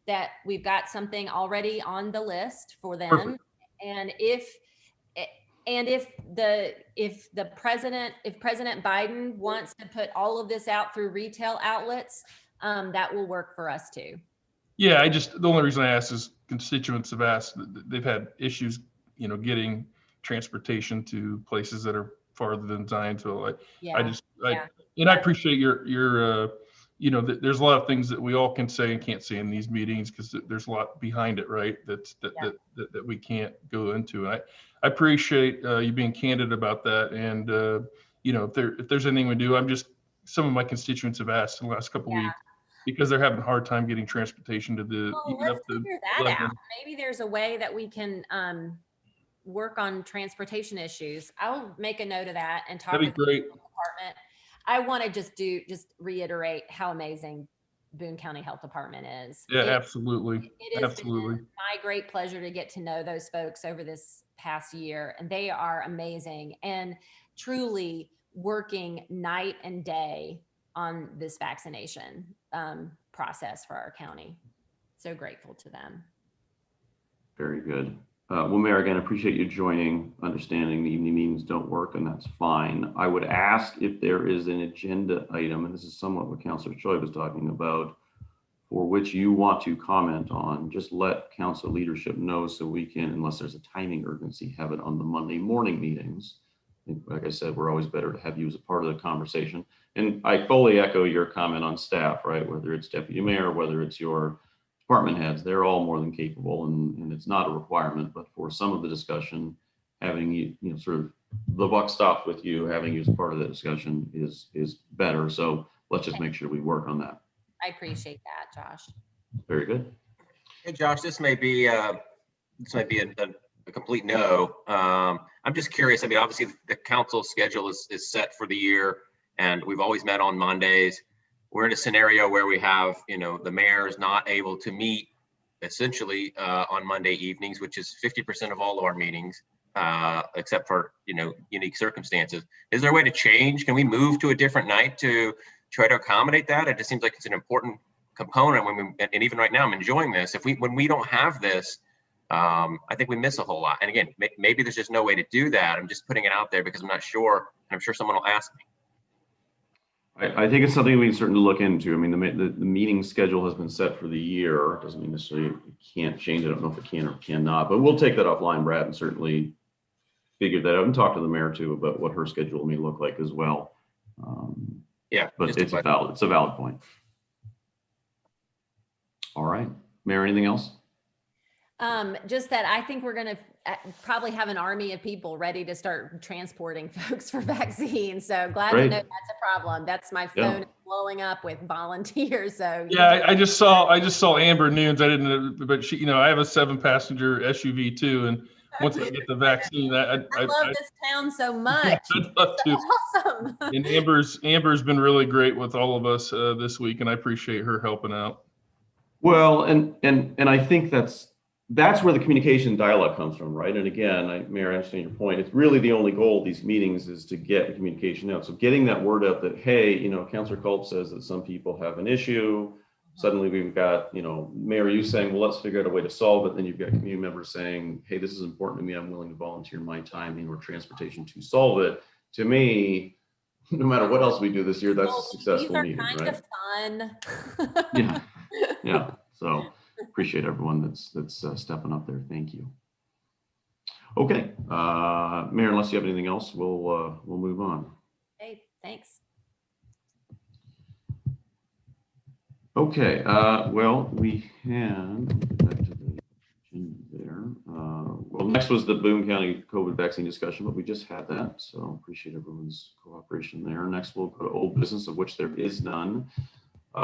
that we've got something already on the list for them. Perfect. And if President Biden wants to put all of this out through retail outlets, that will work for us too. Yeah, the only reason I asked is constituents have asked, they've had issues, you know, getting transportation to places that are farther than Zionsville. I appreciate your you know, there's a lot of things that we all can say and can't say in these meetings because there's a lot behind it, right? That we can't go into. I appreciate you being candid about that. And you know, if there's anything we do, some of my constituents have asked in the last couple of weeks because they're having a hard time getting transportation to the. Well, let's figure that out. Maybe there's a way that we can work on transportation issues. I'll make a note of that and talk to the department. I want to just reiterate how amazing Boone County Health Department is. Yeah, absolutely. It has been my great pleasure to get to know those folks over this past year, and they are amazing and truly working night and day on this vaccination process for our county. So grateful to them. Very good. Well, Mayor, again, I appreciate you joining, understanding the evening meetings don't work, and that's fine. I would ask if there is an agenda item, and this is somewhat what Councilor Choi was talking about, for which you want to comment on, just let council leadership know so we can, unless there's a timing urgency, have it on the Monday morning meetings. And like I said, we're always better to have you as a part of the conversation. And I fully echo your comment on staff, right? Whether it's deputy mayor, whether it's your department heads, they're all more than capable, and it's not a requirement, but for some of the discussion, having you know, sort of the buck stops with you, having you as part of the discussion is better. So let's just make sure we work on that. I appreciate that, Josh. Very good. Hey, Josh, this may be a complete no. I'm just curious. I mean, obviously the council schedule is set for the year, and we've always met on Mondays. We're in a scenario where we have, you know, the mayor is not able to meet essentially on Monday evenings, which is 50% of all of our meetings, except for, you know, unique circumstances. Is there a way to change? Can we move to a different night to try to accommodate that? It just seems like it's an important component and even right now I'm enjoying this. When we don't have this, I think we miss a whole lot. And again, maybe there's just no way to do that. I'm just putting it out there because I'm not sure. I'm sure someone will ask me. I think it's something we can certainly look into. I mean, the meeting schedule has been set for the year. It doesn't mean necessarily it can't change. I don't know if it can or cannot, but we'll take that offline, Brad, and certainly figure that out and talk to the mayor too about what her schedule may look like as well. Yeah, but it's a valid point. All right, Mayor, anything else? Just that I think we're going to probably have an army of people ready to start transporting folks for vaccines. So glad to know that's a problem. That's my phone is blowing up with volunteers. So yeah, I just saw Amber Noons. I didn't, but she, you know, I have a 7-passenger SUV too, and once I get the vaccine, I love this town so much. I'd love to. Awesome. And Amber's been really great with all of us this week, and I appreciate her helping out. Well, and I think that's where the communication dialogue comes from, right? And again, Mayor, I understand your point. It's really the only goal of these meetings is to get the communication out. So getting that word out that, hey, you know, Councilor Culp says that some people have an issue. Suddenly we've got, you know, Mayor, you saying, well, let's figure out a way to solve it. Then you've got community members saying, hey, this is important to me. I'm willing to volunteer my time and or transportation to solve it. To me, no matter what else we do this year, that's a successful meeting, right? These are kind of fun. Yeah. So appreciate everyone that's stepping up there. Thank you. Okay, Mayor, unless you have anything else, we'll move on. Hey, thanks. Okay, well, we had, get back to the agenda there. Well, next was the Boone County COVID vaccine discussion, but we just had that, so appreciate everyone's cooperation there. Next, we'll go to old business, of which there is none.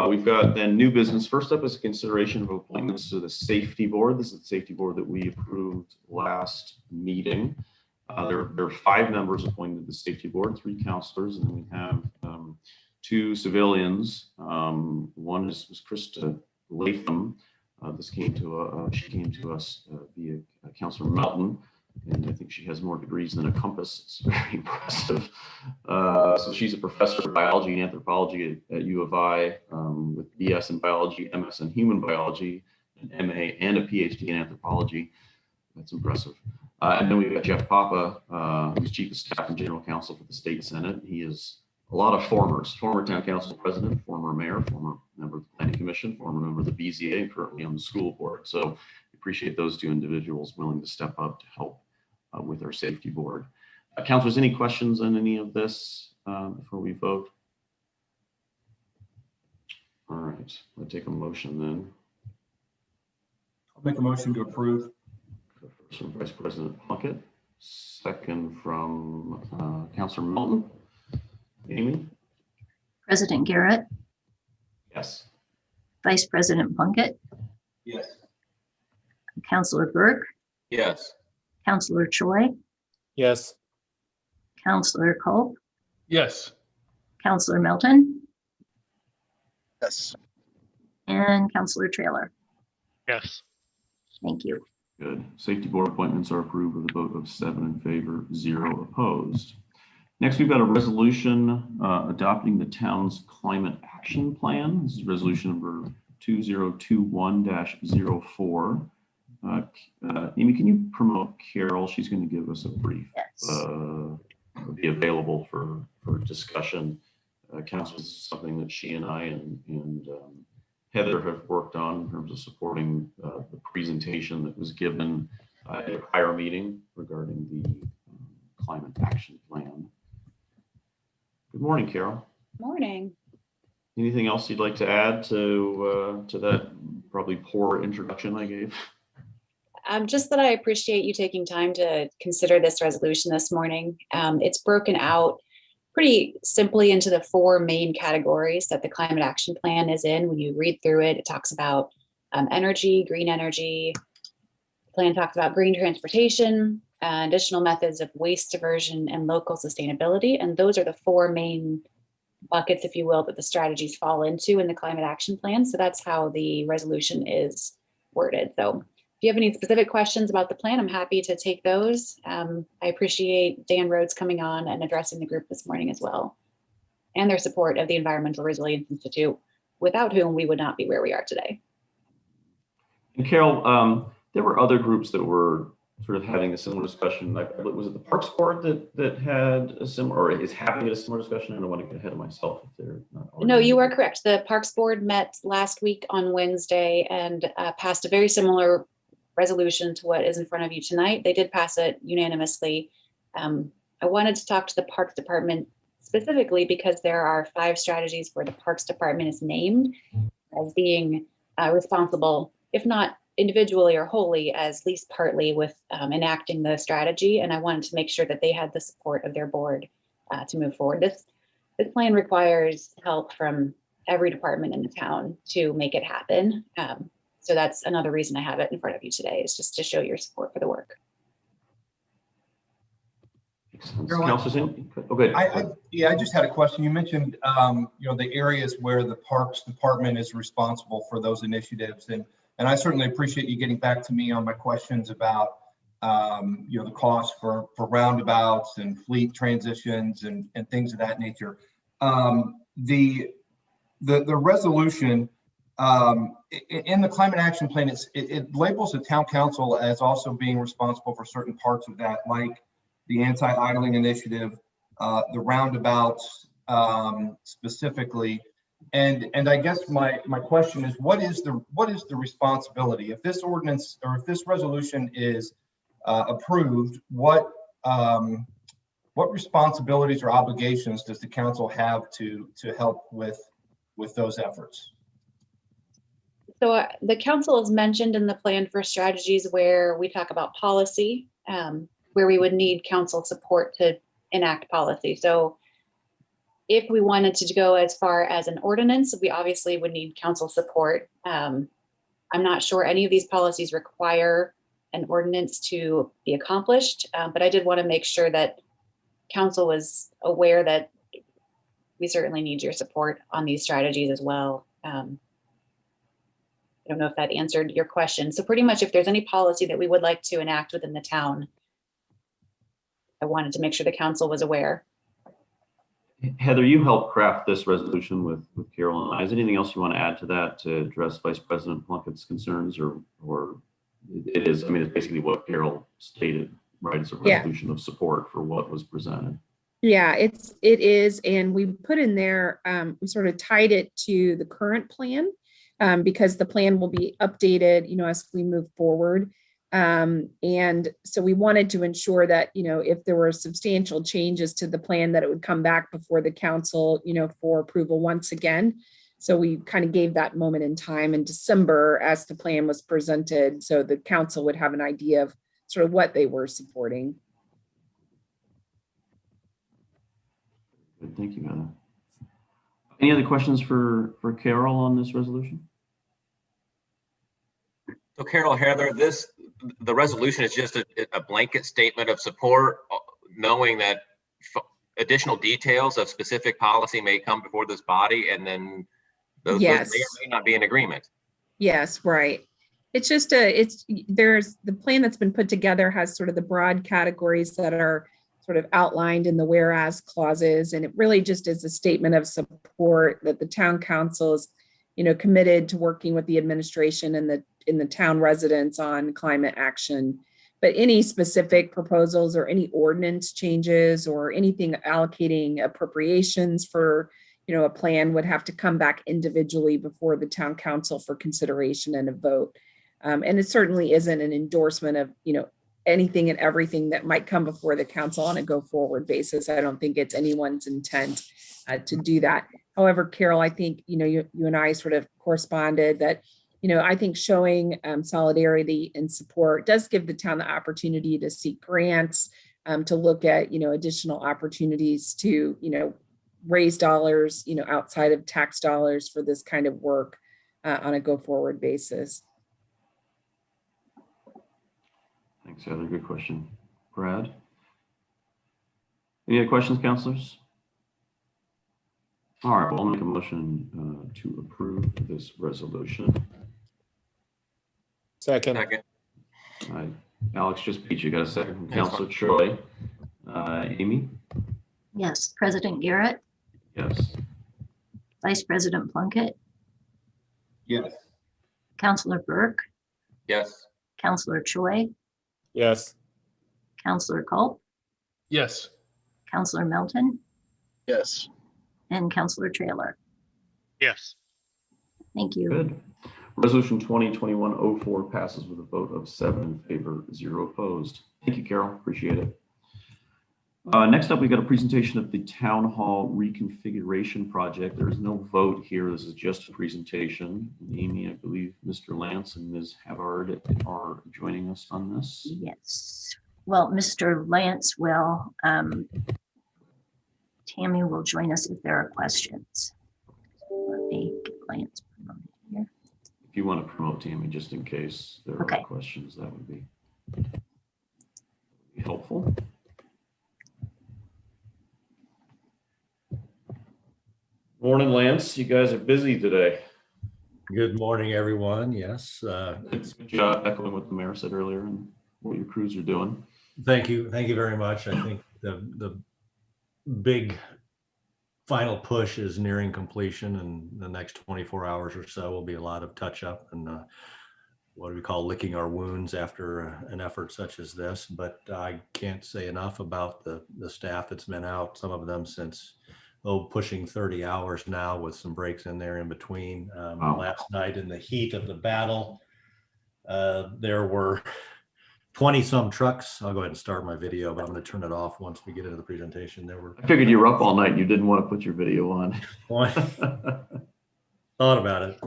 We've got then new business. First up is consideration of appointments to the safety board. This is the safety board that we approved last meeting. There are 5 members appointed to the safety board, 3 counselors, and then we have 2 civilians. One was Krista Latham. She came to us via Councilor Melton, and I think she has more degrees than a compass. It's very impressive. So she's a professor of biology and anthropology at U of I, with BS in biology, MS in human biology, an MA and a PhD in anthropology. That's impressive. And then we've got Jeff Papa, who's Chief of Staff and General Counsel for the State Senate. He is a lot of formers: former town council president, former mayor, former member of the planning commission, former member of the BZA, and currently on the school board. So we appreciate those 2 individuals willing to step up to help with our safety board. Councilors, any questions on any of this before we vote? All right, we'll take a motion then. I'll make a motion to approve. First from Vice President Plunkett, second from Councilor Melton. Amy? President Garrett, Yes. Vice President Plunkett, Yes. Councilor Burke, Yes. Councilor Choi, Yes. Councilor Culp, Yes. Councilor Melton, Yes. and Councilor Trailer. Yes. Thank you. Good. Safety board appointments are approved with a vote of 7 in favor, 0 opposed. Next, we've got a resolution adopting the town's climate action plan. This is resolution number 2021-04. Amy, can you promote Carol? She's going to give us a brief. Yes. Be available for discussion. Council is something that she and I and Heather have worked on in terms of supporting the presentation that was given at a prior meeting regarding the climate action plan. Good morning, Carol. Morning. Anything else you'd like to add to that probably poor introduction I gave? Just that I appreciate you taking time to consider this resolution this morning. It's broken out pretty simply into the 4 main categories that the climate action plan is in. When you read through it, it talks about energy, green energy. The plan talks about green transportation, additional methods of waste diversion, and local sustainability. And those are the 4 main buckets, if you will, that the strategies fall into in the climate action plan. So that's how the resolution is worded. So if you have any specific questions about the plan, I'm happy to take those. I appreciate Dan Rhodes coming on and addressing the group this morning as well, and their support of the Environmental Resilience Institute, without whom we would not be where we are today. And Carol, there were other groups that were sort of having a similar discussion. Like, was it the Parks Board that had a similar, or is having a similar discussion? I don't want to get ahead of myself if they're not. No, you are correct. The Parks Board met last week on Wednesday and passed a very similar resolution to what is in front of you tonight. They did pass it unanimously. I wanted to talk to the Parks Department specifically because there are 5 strategies where the Parks Department is named as being responsible, if not individually or wholly, as least partly with enacting the strategy. And I wanted to make sure that they had the support of their board to move forward. This plan requires help from every department in the town to make it happen. So that's another reason I have it in front of you today, is just to show your support for the work. Okay. I just had a question. You mentioned, the areas where the Parks Department is responsible for those initiatives, and I certainly appreciate you getting back to me on my questions about, the cost for roundabouts and fleet transitions and things of that nature. The resolution in the climate action plan, it labels the town council as also being responsible for certain parts of that, like the anti-idling initiative, the roundabouts specifically. And I guess my question is, what is the responsibility if this ordinance or if this resolution is approved? What responsibilities or obligations does the council have to help with those efforts? So the council has mentioned in the plan for strategies where we talk about policy, where we would need council support to enact policy. So if we wanted to go as far as an ordinance, we obviously would need council support. I'm not sure any of these policies require an ordinance to be accomplished, but I did want to make sure that council was aware that we certainly need your support on these strategies as well. I don't know if that answered your question. So pretty much if there's any policy that we would like to enact within the town, I wanted to make sure the council was aware. Heather, you helped craft this resolution with Carol and I. Is there anything else you want to add to that to address Vice President Plunkett's concerns, or it is, I mean, it's basically what Carol stated, right? It's a resolution of support for what was presented. Yeah, it is. And we put in there, we sort of tied it to the current plan because the plan will be updated, you know, as we move forward. And so we wanted to ensure that, you know, if there were substantial changes to the plan, that it would come back before the council, you know, for approval once again. So we kind of gave that moment in time in December as the plan was presented, so the council would have an idea of sort of what they were supporting. Good, thank you, Heather. Any other questions for Carol on this resolution? So Carol, Heather, the resolution is just a blanket statement of support, knowing that additional details of specific policy may come before this body, and then those may or may not be in agreement. Yes, right. It's just there's the plan that's been put together has sort of the broad categories that are sort of outlined in the whereas clauses, and it really just is a statement of support that the town council is, you know, committed to working with the administration and the town residents on climate action. But any specific proposals or any ordinance changes or anything allocating appropriations for, you know, a plan would have to come back individually before the town council for consideration and a vote. And it certainly isn't an endorsement of, you know, anything and everything that might come before the council on a go forward basis. I don't think it's anyone's intent to do that. However, Carol, I think, you know, you and I sort of corresponded that, you know, I think showing solidarity and support does give the town the opportunity to seek grants, to look at, you know, additional opportunities to, you know, raise dollars, you know, outside of tax dollars for this kind of work on a go forward basis. Thanks, Heather. Good question. Brad? Any other questions, councilors? All right, well, I'll make a motion to approve this resolution. Second. All right, Alex just beat you. Got a second from Councilor Troy. Amy? Yes. President Garrett, Yes. Vice President Plunkett, Yes. Councilor Burke, Yes. Councilor Choi, Yes. Councilor Culp, Yes. Councilor Melton, Yes. and Councilor Trailer. Yes. Thank you. Good. Resolution 2021-04 passes with a vote of 7 in favor, 0 opposed. Thank you, Carol. Appreciate it. Next up, we got a presentation of the Town Hall Reconfiguration Project. There is no vote here. This is just a presentation. Amy, I believe Mr. Lance and Ms. Havard are joining us on this. Yes. Well, Mr. Lance will, Tammy will join us if there are questions. Let me get Lance promoted here. If you want to promote Tammy, just in case there are questions, that would be helpful. Morning, Lance. You guys are busy today. Good morning, everyone. Yes. It's good job echoing what the mayor said earlier and what your crews are doing. Thank you. Thank you very much. I think the big final push is nearing completion, and the next 24 hours or so will be a lot of touch up and what we call licking our wounds after an effort such as this. But I can't say enough about the staff that's been out, some of them since pushing 30 hours now with some breaks in there in between. Last night in the heat of the battle, there were 20 some trucks. I'll go ahead and start my video, but I'm going to turn it off once we get into the presentation. I figured you were up all night. You didn't want to put your video on. thought about it.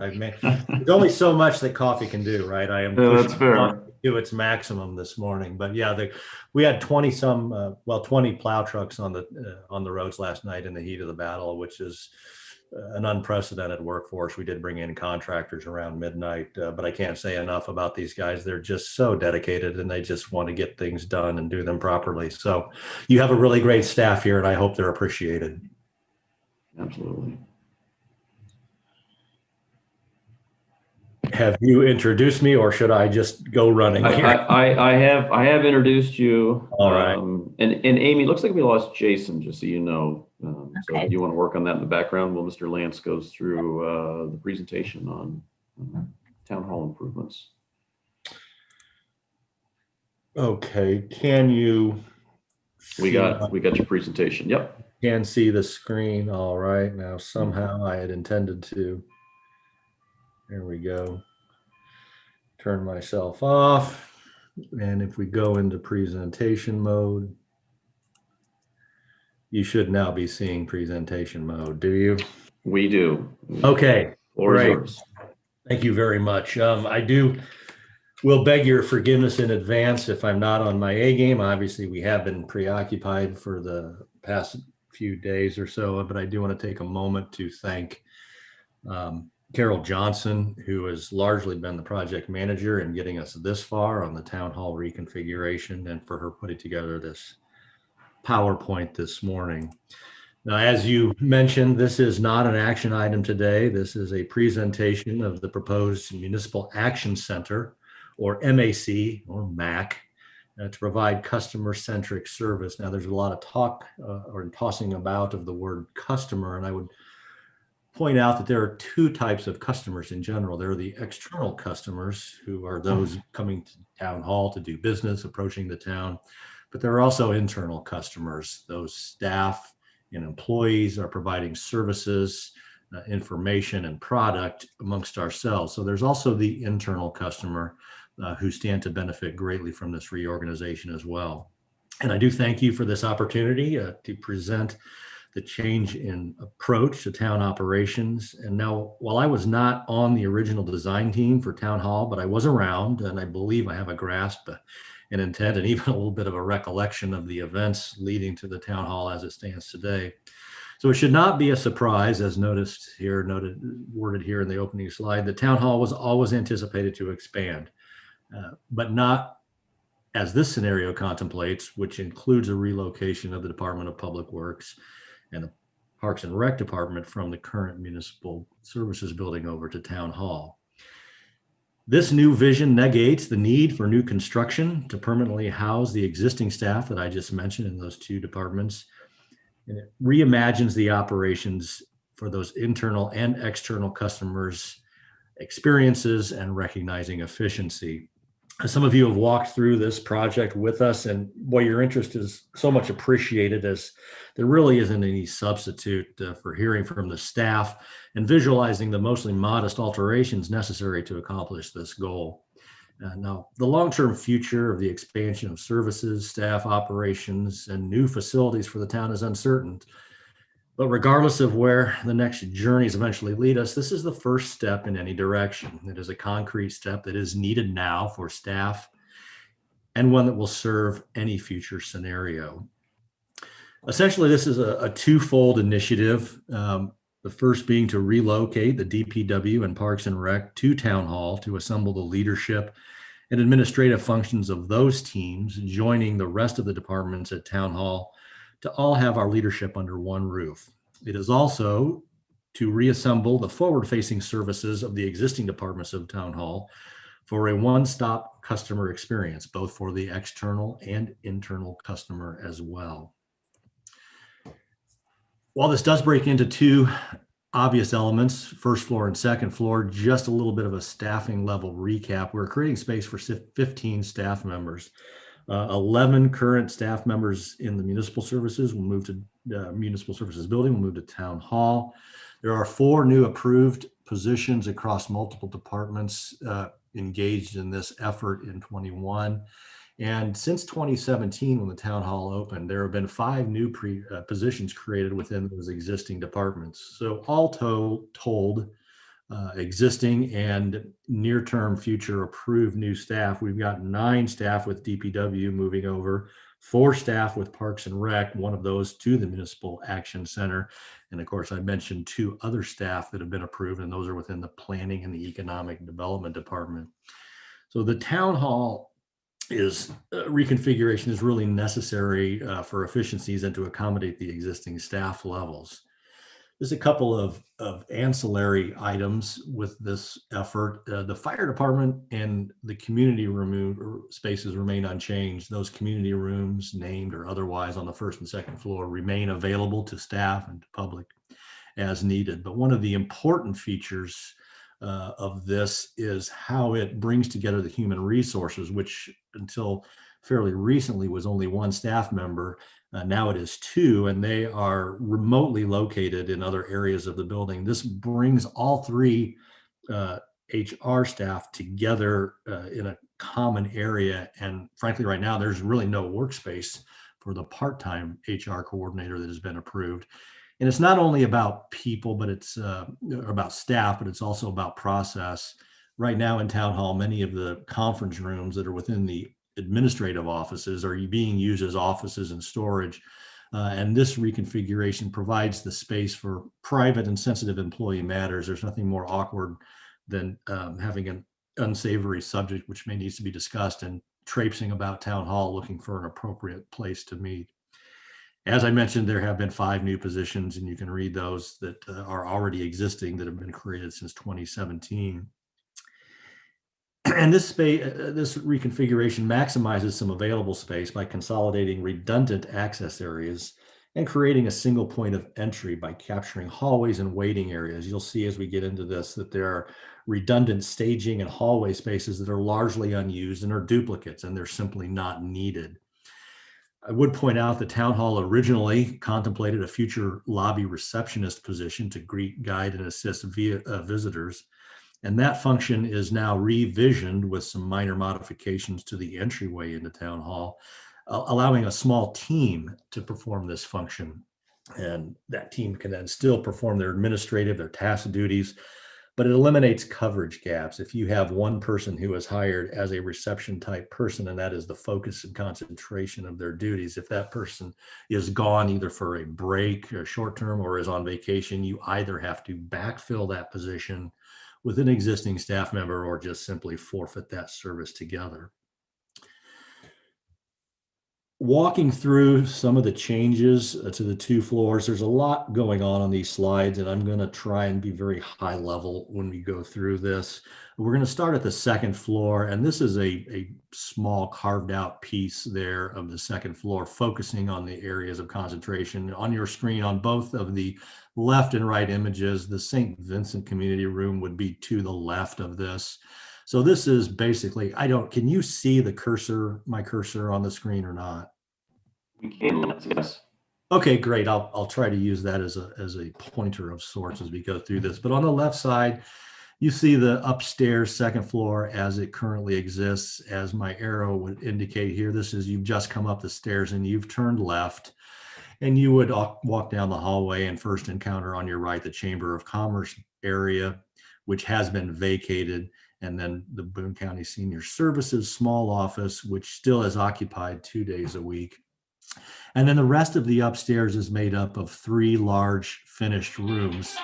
There's only so much that coffee can do, right? I am Yeah, that's pushing fair. on to its maximum this morning. But yeah, we had 20 plow trucks on the roads last night in the heat of the battle, which is an unprecedented workforce. We did bring in contractors around midnight, but I can't say enough about these guys. They're just so dedicated and they just want to get things done and do them properly. So you have a really great staff here and I hope they're appreciated. Absolutely. Have you introduced me or should I just go running here? I have introduced you. All right. And Amy, looks like we lost Jason, just so you know. So Okay. if you want to work on that in the background while Mr. Lance goes through the presentation on town hall improvements. Okay, can you? We got your presentation. Yep. Can see the screen. All right. Now somehow I had intended to. There we go. Turn myself off. And if we go into presentation mode, you should now be seeing presentation mode. Do you? We do. Okay. Great. Thank you very much. Will beg your forgiveness in advance if I'm not on my A game. Obviously, we have been preoccupied for the past few days or so, but I do want to take a moment to thank Carol Johnson, who has largely been the project manager in getting us this far on the town hall reconfiguration, and for her putting together this PowerPoint this morning. Now, as you mentioned, this is not an action item today. This is a presentation of the proposed Municipal Action Center, or MAC, or MAC, to provide customer-centric service. Now, there's a lot of talk or tossing about of the word customer, and I would point out that there are two types of customers in general. There are the external customers, who are those coming to town hall to do business, approaching the town, but there are also internal customers. Those staff and employees are providing services, information, and product amongst ourselves. So there's also the internal customer who stand to benefit greatly from this reorganization as well. And I do thank you for this opportunity to present the change in approach to town operations. And now, while I was not on the original design team for town hall, but I was around, and I believe I have a grasp, an intent, and even a little bit of a recollection of the events leading to the town hall as it stands today. So it should not be a surprise, as worded here in the opening slide, the town hall was always anticipated to expand, but not as this scenario contemplates, which includes a relocation of the Department of Public Works and the Parks and Rec Department from the current Municipal Services building over to Town Hall. This new vision negates the need for new construction to permanently house the existing staff that I just mentioned in those two departments. And it reimagines the operations for those internal and external customers' experiences and recognizing efficiency. Some of you have walked through this project with us, and boy, your interest is so much appreciated, as there really isn't any substitute for hearing from the staff and visualizing the mostly modest alterations necessary to accomplish this goal. Now, the long-term future of the expansion of services, staff operations, and new facilities for the town is uncertain. But regardless of where the next journeys eventually lead us, this is the first step in any direction. It is a concrete step that is needed now for staff, and one that will serve any future scenario. Essentially, this is a twofold initiative. The first being to relocate the DPW and Parks and Rec to Town Hall to assemble the leadership and administrative functions of those teams, joining the rest of the departments at Town Hall to all have our leadership under one roof. It is also to reassemble the forward-facing services of the existing departments of Town Hall for a one-stop customer experience, both for the external and internal customer as well. While this does break into two obvious elements, first floor and second floor, just a little bit of a staffing level recap. We're creating space for 15 staff members. 11 current staff members in the municipal services will move to municipal services building, will move to Town Hall. There are 4 new approved positions across multiple departments engaged in this effort in 21. And since 2017, when the Town Hall opened, there have been 5 new positions created within those existing departments. So all told, existing and near-term future approved new staff. We've got 9 staff with DPW moving over, 4 staff with Parks and Rec, one of those to the Municipal Action Center. And of course, I mentioned 2 other staff that have been approved, and those are within the Planning and the Economic Development Department. So the town hall reconfiguration is really necessary for efficiencies and to accommodate the existing staff levels. There's a couple of ancillary items with this effort. The fire department and the community room spaces remain unchanged. Those community rooms, named or otherwise, on the 1st and 2nd floor remain available to staff and to public as needed. But one of the important features of this is how it brings together the human resources, which until fairly recently was only 1 staff member. Now it is 2, and they are remotely located in other areas of the building. This brings all 3 HR staff together in a common area. And frankly, right now, there's really no workspace for the part-time HR coordinator that has been approved. And it's not only about people, but it's about staff, but it's also about process. Right now in Town Hall, many of the conference rooms that are within the administrative offices are being used as offices and storage. And this reconfiguration provides the space for private and sensitive employee matters. There's nothing more awkward than having an unsavory subject which may needs to be discussed and traipsing about Town Hall looking for an appropriate place to meet. As I mentioned, there have been 5 new positions, and you can read those that are already existing that have been created since 2017. And this reconfiguration maximizes some available space by consolidating redundant access areas and creating a single point of entry by capturing hallways and waiting areas. You'll see as we get into this that there are redundant staging and hallway spaces that are largely unused and are duplicates, and they're simply not needed. I would point out the town hall originally contemplated a future lobby receptionist position to greet, guide, and assist visitors. And that function is now revisioned with some minor modifications to the entryway into town hall, allowing a small team to perform this function. And that team can then still perform their administrative, their task duties, but it eliminates coverage gaps. If you have one person who is hired as a reception type person, and that is the focus and concentration of their duties, if that person is gone either for a break or short term or is on vacation, you either have to backfill that position with an existing staff member or just simply forfeit that service together. Walking through some of the changes to the 2 floors, there's a lot going on these slides, and I'm going to try and be very high level when we go through this. We're going to start at the 2nd floor, and this is a small carved out piece there of the 2nd floor, focusing on the areas of concentration. On your screen, on both of the left and right images, the St. Vincent Community Room would be to the left of this. So this is basically, can you see the cursor, my cursor on the screen or not? We can, yes. Okay, great. I'll try to use that as a pointer of sorts as we go through this. But on the left side, you see the upstairs 2nd floor as it currently exists. As my arrow would indicate here, this is you've just come up the stairs and you've turned left, and you would walk down the hallway and first encounter on your right the Chamber of Commerce area, which has been vacated, and then the Boone County Senior Services small office, which still is occupied 2 days a week. And then the rest of the upstairs is made up of 3 large finished rooms.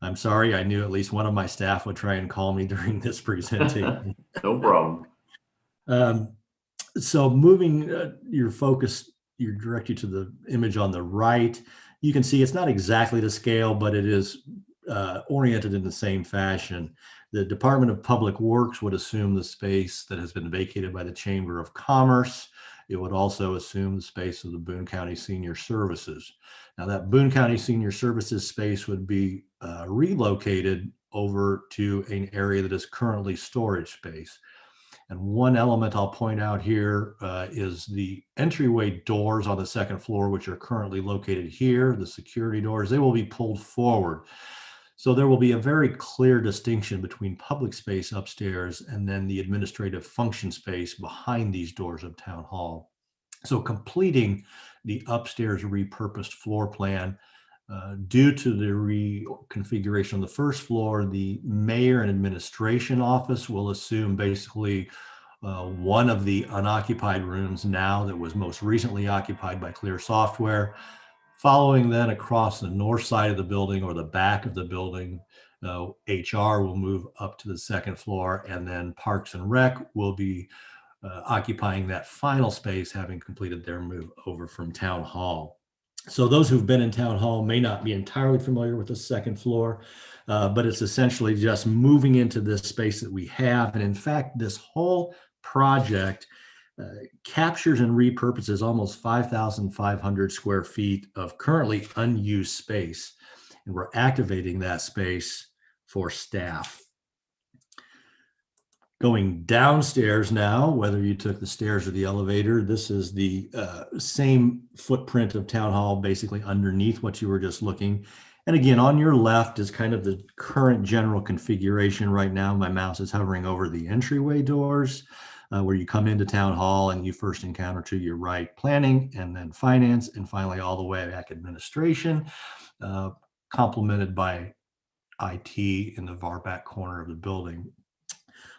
I'm sorry, I knew at least one of my staff would try and call me during this presentation. No problem. So moving your focus, direct you to the image on the right, you can see it's not exactly to scale, but it is oriented in the same fashion. The Department of Public Works would assume the space that has been vacated by the Chamber of Commerce. It would also assume the space of the Boone County Senior Services. Now that Boone County Senior Services space would be relocated over to an area that is currently storage space. And one element I'll point out here is the entryway doors on the 2nd floor, which are currently located here, the security doors, they will be pulled forward. So there will be a very clear distinction between public space upstairs and then the administrative function space behind these doors of Town Hall. So completing the upstairs repurposed floor plan Due to the reconfiguration on the first floor, the mayor and administration office will assume basically one of the unoccupied rooms now that was most recently occupied by Clear Software. Following then across the north side of the building or the back of the building, HR will move up to the second floor, and then Parks and Rec will be occupying that final space, having completed their move over from Town Hall. So those who've been in Town Hall may not be entirely familiar with the second floor, but it's essentially just moving into this space that we have. And in fact, this whole project captures and repurposes almost 5,500 square feet of currently unused space. And we're activating that space for staff. Going downstairs now, whether you took the stairs or the elevator, this is the same footprint of Town Hall, basically underneath what you were just looking. And again, on your left is kind of the current general configuration right now. My mouse is hovering over the entryway doors where you come into Town Hall and you first encounter to your right planning, and then finance, and finally all the way back administration, complemented by IT in the far back corner of the building.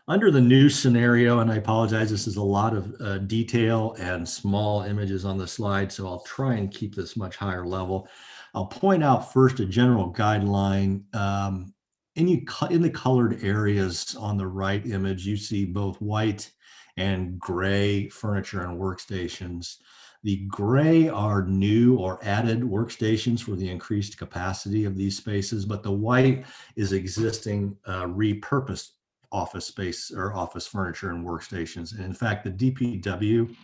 Under the new scenario, and I apologize, this is a lot of detail and small images on the slide, so I'll try and keep this much higher level. I'll point out first a general guideline. In the colored areas on the right image, you see both white and gray furniture and workstations. The gray are new or added workstations for the increased capacity of these spaces, but the white is existing repurposed office space or office furniture and workstations. And in fact, the DPW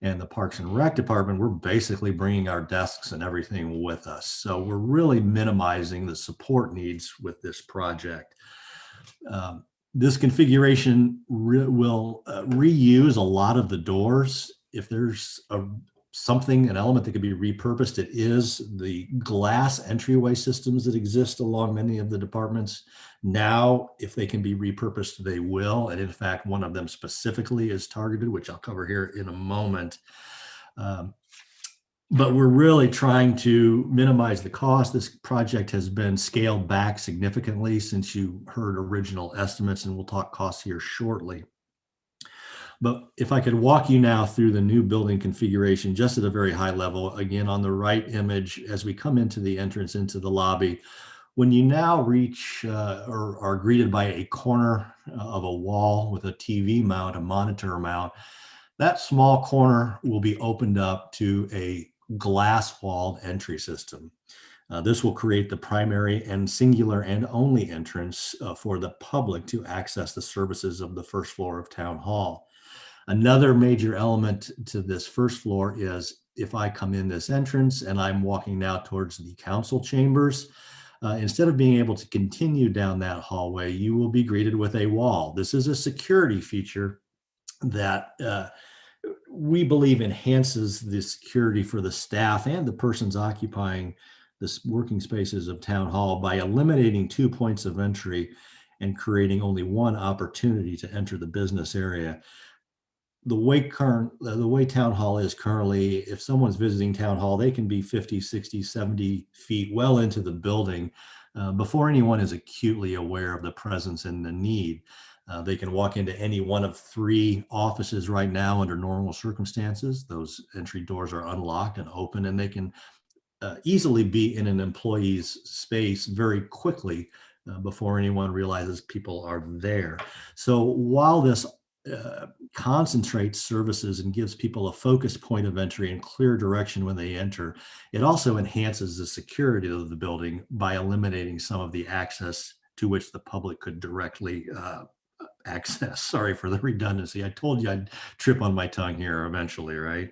and the Parks and Rec department, we're basically bringing our desks and everything with us. So we're really minimizing the support needs with this project. This configuration will reuse a lot of the doors. If there's an element that could be repurposed, it is the glass entryway systems that exist along many of the departments. Now, if they can be repurposed, they will. And in fact, one of them specifically is targeted, which I'll cover here in a moment. But we're really trying to minimize the cost. This project has been scaled back significantly since you heard original estimates, and we'll talk costs here shortly. But if I could walk you now through the new building configuration, just at a very high level, again, on the right image, as we come into the entrance into the lobby, when you now reach or are greeted by a corner of a wall with a TV mount, a monitor mount, that small corner will be opened up to a glass-walled entry system. This will create the primary and singular and only entrance for the public to access the services of the first floor of Town Hall. Another major element to this first floor is if I come in this entrance and I'm walking now towards the council chambers, instead of being able to continue down that hallway, you will be greeted with a wall. This is a security feature that we believe enhances the security for the staff and the persons occupying the working spaces of Town Hall by eliminating 2 points of entry and creating only one opportunity to enter the business area. The way Town Hall is currently, if someone's visiting Town Hall, they can be 50, 60, 70 feet well into the building before anyone is acutely aware of the presence and the need. They can walk into any one of 3 offices right now under normal circumstances. Those entry doors are unlocked and open, and they can easily be in an employee's space very quickly before anyone realizes people are there. So while this concentrates services and gives people a focus point of entry and clear direction when they enter, it also enhances the security of the building by eliminating some of the access to which the public could directly access. Sorry for the redundancy. I told you I'd trip on my tongue here eventually, right?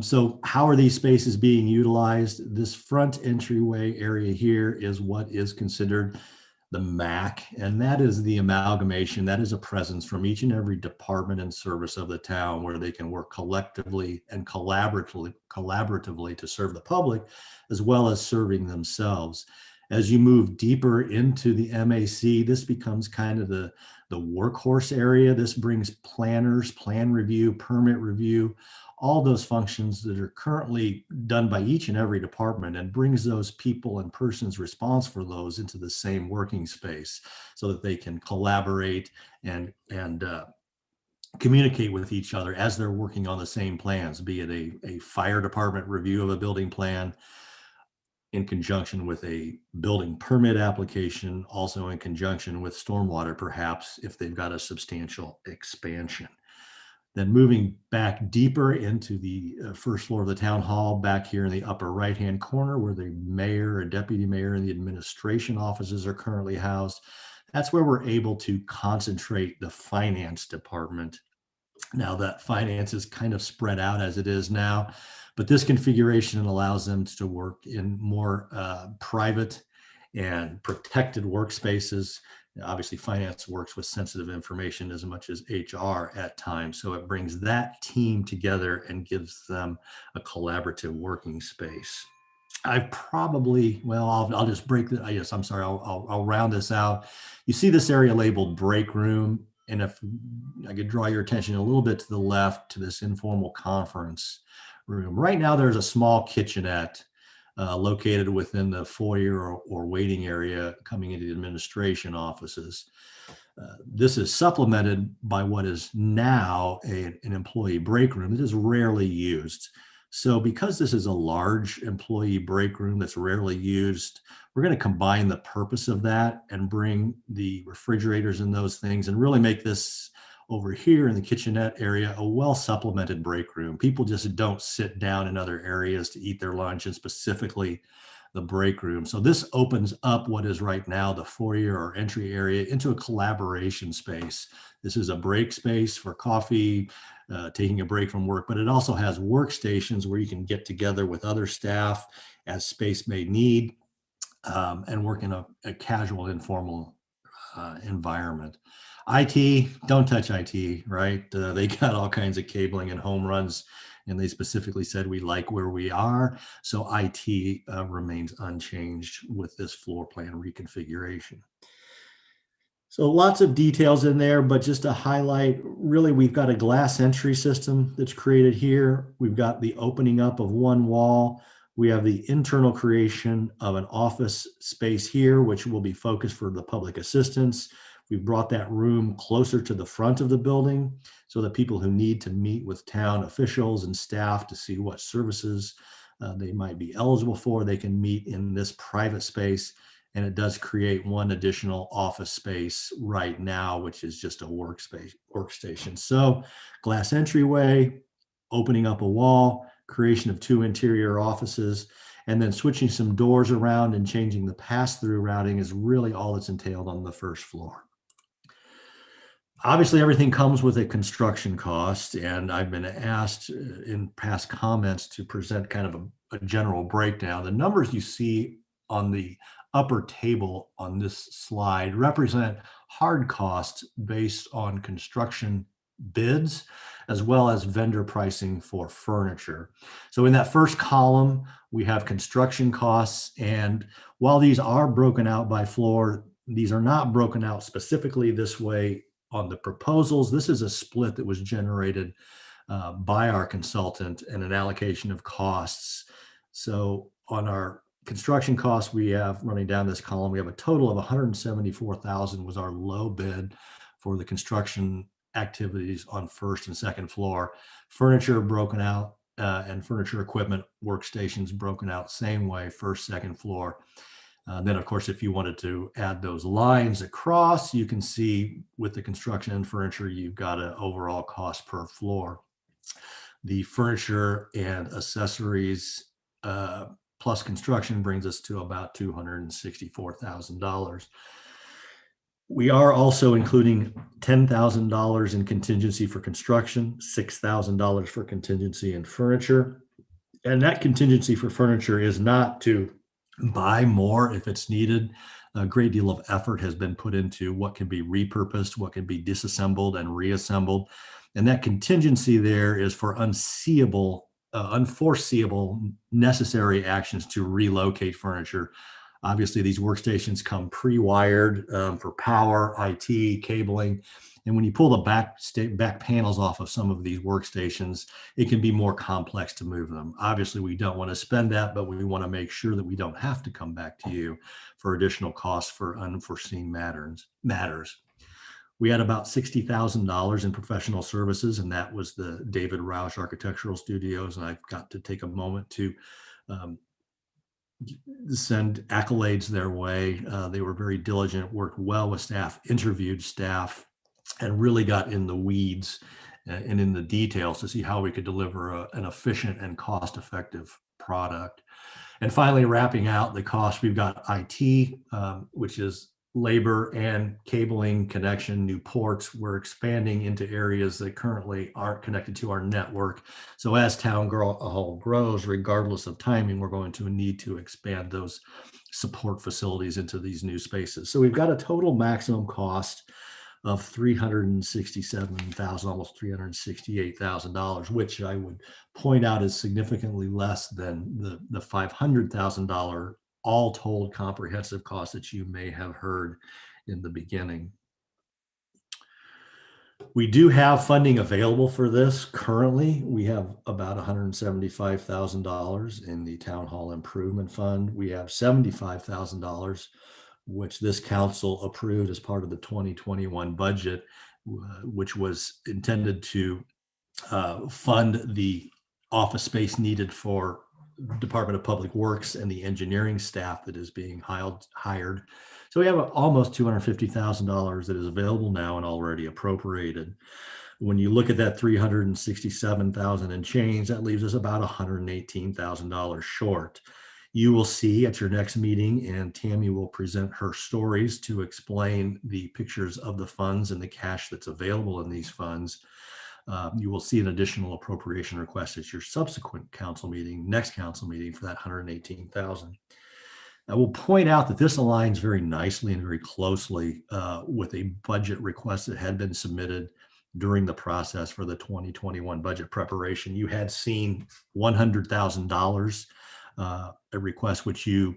So how are these spaces being utilized? This front entryway area here is what is considered the MAC, and that is the amalgamation. That is a presence from each and every department and service of the town where they can work collectively and collaboratively to serve the public, as well as serving themselves. As you move deeper into the MAC, this becomes kind of the workhorse area. This brings planners, plan review, permit review, all those functions that are currently done by each and every department, and brings those people and persons responsible for those into the same working space so that they can collaborate and communicate with each other as they're working on the same plans, be it a fire department review of a building plan in conjunction with a building permit application, also in conjunction with stormwater, perhaps if they've got a substantial expansion. Then moving back deeper into the first floor of the town hall, back here in the upper right-hand corner where the mayor and deputy mayor and the administration offices are currently housed, that's where we're able to concentrate the finance department. Now that finance is kind of spread out as it is now, but this configuration allows them to work in more private and protected workspaces. Obviously, finance works with sensitive information as much as HR at times. So it brings that team together and gives them a collaborative working space. I've probably, well, I'll just break the, I guess, I'm sorry, I'll round this out. You see this area labeled break room. And if I could draw your attention a little bit to the left to this informal conference room. Right now, there's a small kitchenette located within the foyer or waiting area coming into the administration offices. This is supplemented by what is now an employee break room that is rarely used. So because this is a large employee break room that's rarely used, we're going to combine the purpose of that and bring the refrigerators and those things and really make this over here in the kitchenette area a well supplemented break room. People just don't sit down in other areas to eat their lunch, and specifically the break room. So this opens up what is right now the foyer or entry area into a collaboration space. This is a break space for coffee, taking a break from work, but it also has workstations where you can get together with other staff as space may need, and work in a casual, informal environment. IT, don't touch IT, right? They got all kinds of cabling and home runs, and they specifically said we like where we are. So IT remains unchanged with this floor plan reconfiguration. So lots of details in there, but just to highlight, really, we've got a glass entry system that's created here. We've got the opening up of one wall. We have the internal creation of an office space here, which will be focused for the public assistance. We've brought that room closer to the front of the building so that people who need to meet with town officials and staff to see what services they might be eligible for, they can meet in this private space. And it does create one additional office space right now, which is just a workstation. So glass entryway, opening up a wall, creation of 2 interior offices, and then switching some doors around and changing the pass-through routing is really all that's entailed on the first floor. Obviously, everything comes with a construction cost, and I've been asked in past comments to present kind of a general breakdown. The numbers you see on the upper table on this slide represent hard costs based on construction bids, as well as vendor pricing for furniture. So in that first column, we have construction costs, and while these are broken out by floor, these are not broken out specifically this way on the proposals. This is a split that was generated by our consultant and an allocation of costs. So on our construction costs, we have, running down this column, we have a total of $174,000 was our low bid for the construction activities on first and second floor. Furniture broken out and furniture equipment workstations broken out same way, first, second floor. Then, of course, if you wanted to add those lines across, you can see with the construction and furniture, you've got an overall cost per floor. The furniture and accessories plus construction brings us to about $264,000. We are also including $10,000 in contingency for construction, $6,000 for contingency in furniture. And that contingency for furniture is not to buy more if it's needed. A great deal of effort has been put into what can be repurposed, what can be disassembled and reassembled. And that contingency there is for unforeseeable necessary actions to relocate furniture Obviously, these workstations come pre-wired for power, IT, cabling. And when you pull the back panels off of some of these workstations, it can be more complex to move them. Obviously, we don't want to spend that, but we want to make sure that we don't have to come back to you for additional costs for unforeseen matters. We had about $60,000 in professional services, and that was the David Roush Architectural Studios. And I've got to take a moment to send accolades their way. They were very diligent, worked well with staff, interviewed staff, and really got in the weeds and in the details to see how we could deliver an efficient and cost-effective product. And finally, wrapping out the cost, we've got IT, which is labor and cabling connection, new ports. We're expanding into areas that currently aren't connected to our network. So as town hall grows, regardless of timing, we're going to need to expand those support facilities into these new spaces. So we've got a total maximum cost of $367,000, almost $368,000, which I would point out is significantly less than the $500,000 all told comprehensive cost that you may have heard in the beginning. We do have funding available for this. Currently, we have about $175,000 in the Town Hall Improvement Fund. We have $75,000, which this council approved as part of the 2021 budget, which was intended to fund the office space needed for Department of Public Works and the engineering staff that is being hired. So we have almost $250,000 that is available now and already appropriated. When you look at that $367,000 and change, that leaves us about $118,000 short. You will see at your next meeting, and Tammy will present her stories to explain the pictures of the funds and the cash that's available in these funds. You will see an additional appropriation request at your subsequent next council meeting for that $118,000. I will point out that this aligns very nicely and very closely with a budget request that had been submitted during the process for the 2021 budget preparation. You had seen $100,000, a request which you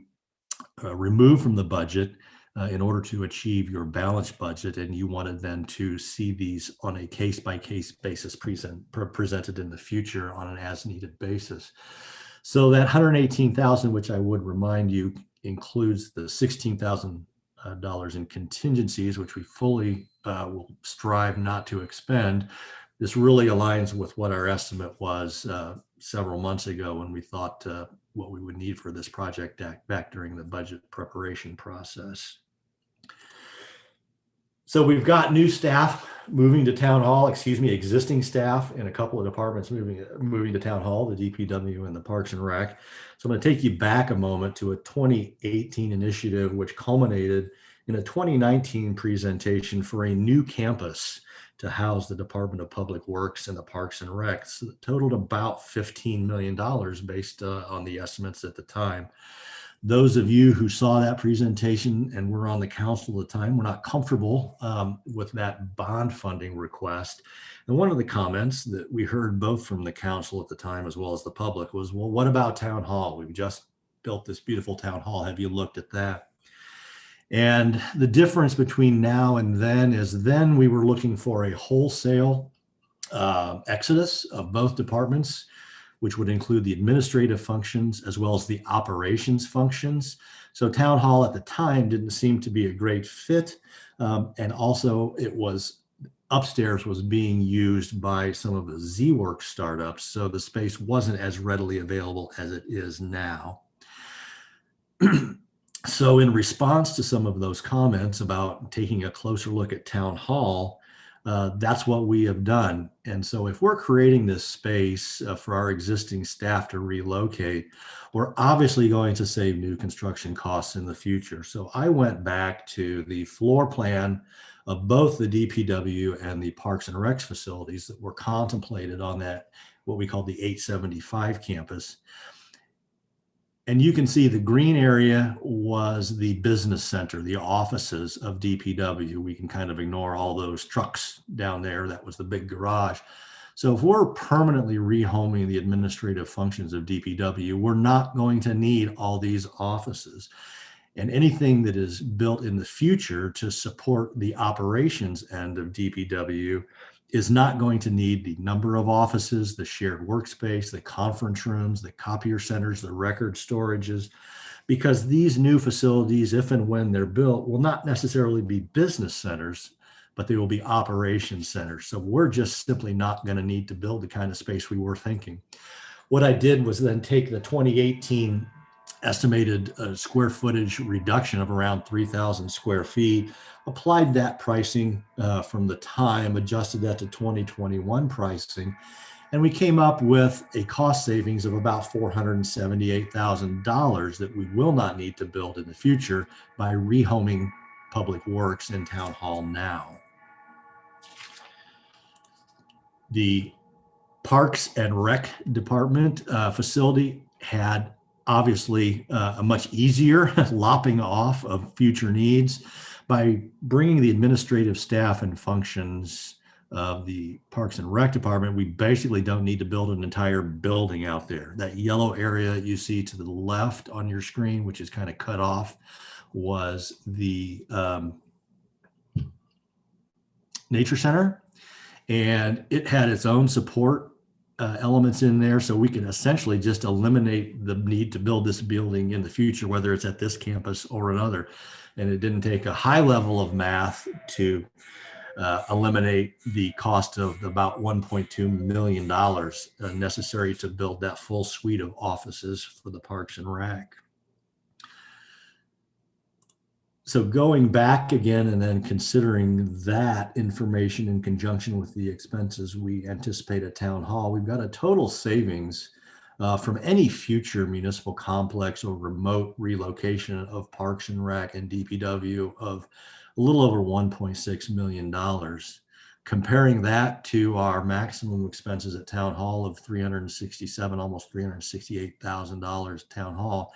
removed from the budget in order to achieve your balanced budget, and you wanted then to see these on a case-by-case basis presented in the future on an as-needed basis. So that $118,000, which I would remind you includes the $16,000 in contingencies, which we fully will strive not to expend. This really aligns with what our estimate was several months ago when we thought what we would need for this project back during the budget preparation process. So we've got new staff moving to Town Hall, existing staff in a couple of departments moving to Town Hall, the DPW and the Parks and Rec. So I'm going to take you back a moment to a 2018 initiative, which culminated in a 2019 presentation for a new campus to house the Department of Public Works and the Parks and Rec. So it totaled about $15 million based on the estimates at the time. Those of you who saw that presentation and were on the council at the time were not comfortable with that bond funding request. And one of the comments that we heard both from the council at the time as well as the public was, well, what about Town Hall? We've just built this beautiful Town Hall. Have you looked at that? And the difference between now and then is then we were looking for a wholesale exodus of both departments, which would include the administrative functions as well as the operations functions. So Town Hall at the time didn't seem to be a great fit. And also it was upstairs was being used by some of the Z-Works startups. So the space wasn't as readily available as it is now. So in response to some of those comments about taking a closer look at Town Hall, that's what we have done. And so if we're creating this space for our existing staff to relocate, we're obviously going to save new construction costs in the future. So I went back to the floor plan of both the DPW and the Parks and Recs facilities that were contemplated on that, what we call the 875 campus. And you can see the green area was the business center, the offices of DPW. We can kind of ignore all those trucks down there. That was the big garage. So if we're permanently rehoming the administrative functions of DPW, we're not going to need all these offices. And anything that is built in the future to support the operations end of DPW is not going to need the number of offices, the shared workspace, the conference rooms, the copier centers, the record storages, because these new facilities, if and when they're built, will not necessarily be business centers, but they will be operations centers. So we're just simply not going to need to build the kind of space we were thinking. What I did was then take the 2018 estimated square footage reduction of around 3,000 square feet, applied that pricing from the time, adjusted that to 2021 pricing, and we came up with a cost savings of about $478,000 that we will not need to build in the future by rehoming Public Works in Town Hall now. The Parks and Rec Department facility had obviously a much easier lopping off of future needs by bringing the administrative staff and functions of the Parks and Rec Department. We basically don't need to build an entire building out there. That yellow area you see to the left on your screen, which is kind of cut off, was the Nature Center. And it had its own support elements in there, so we can essentially just eliminate the need to build this building in the future, whether it's at this campus or another. And it didn't take a high level of math to eliminate the cost of about $1.2 million necessary to build that full suite of offices for the Parks and Rec. So going back again and then considering that information in conjunction with the expenses we anticipate at Town Hall, we've got a total savings from any future municipal complex or remote relocation of Parks and Rec and DPW of a little over $1.6 million. Comparing that to our maximum expenses at Town Hall of $367,000, almost $368,000 Town Hall,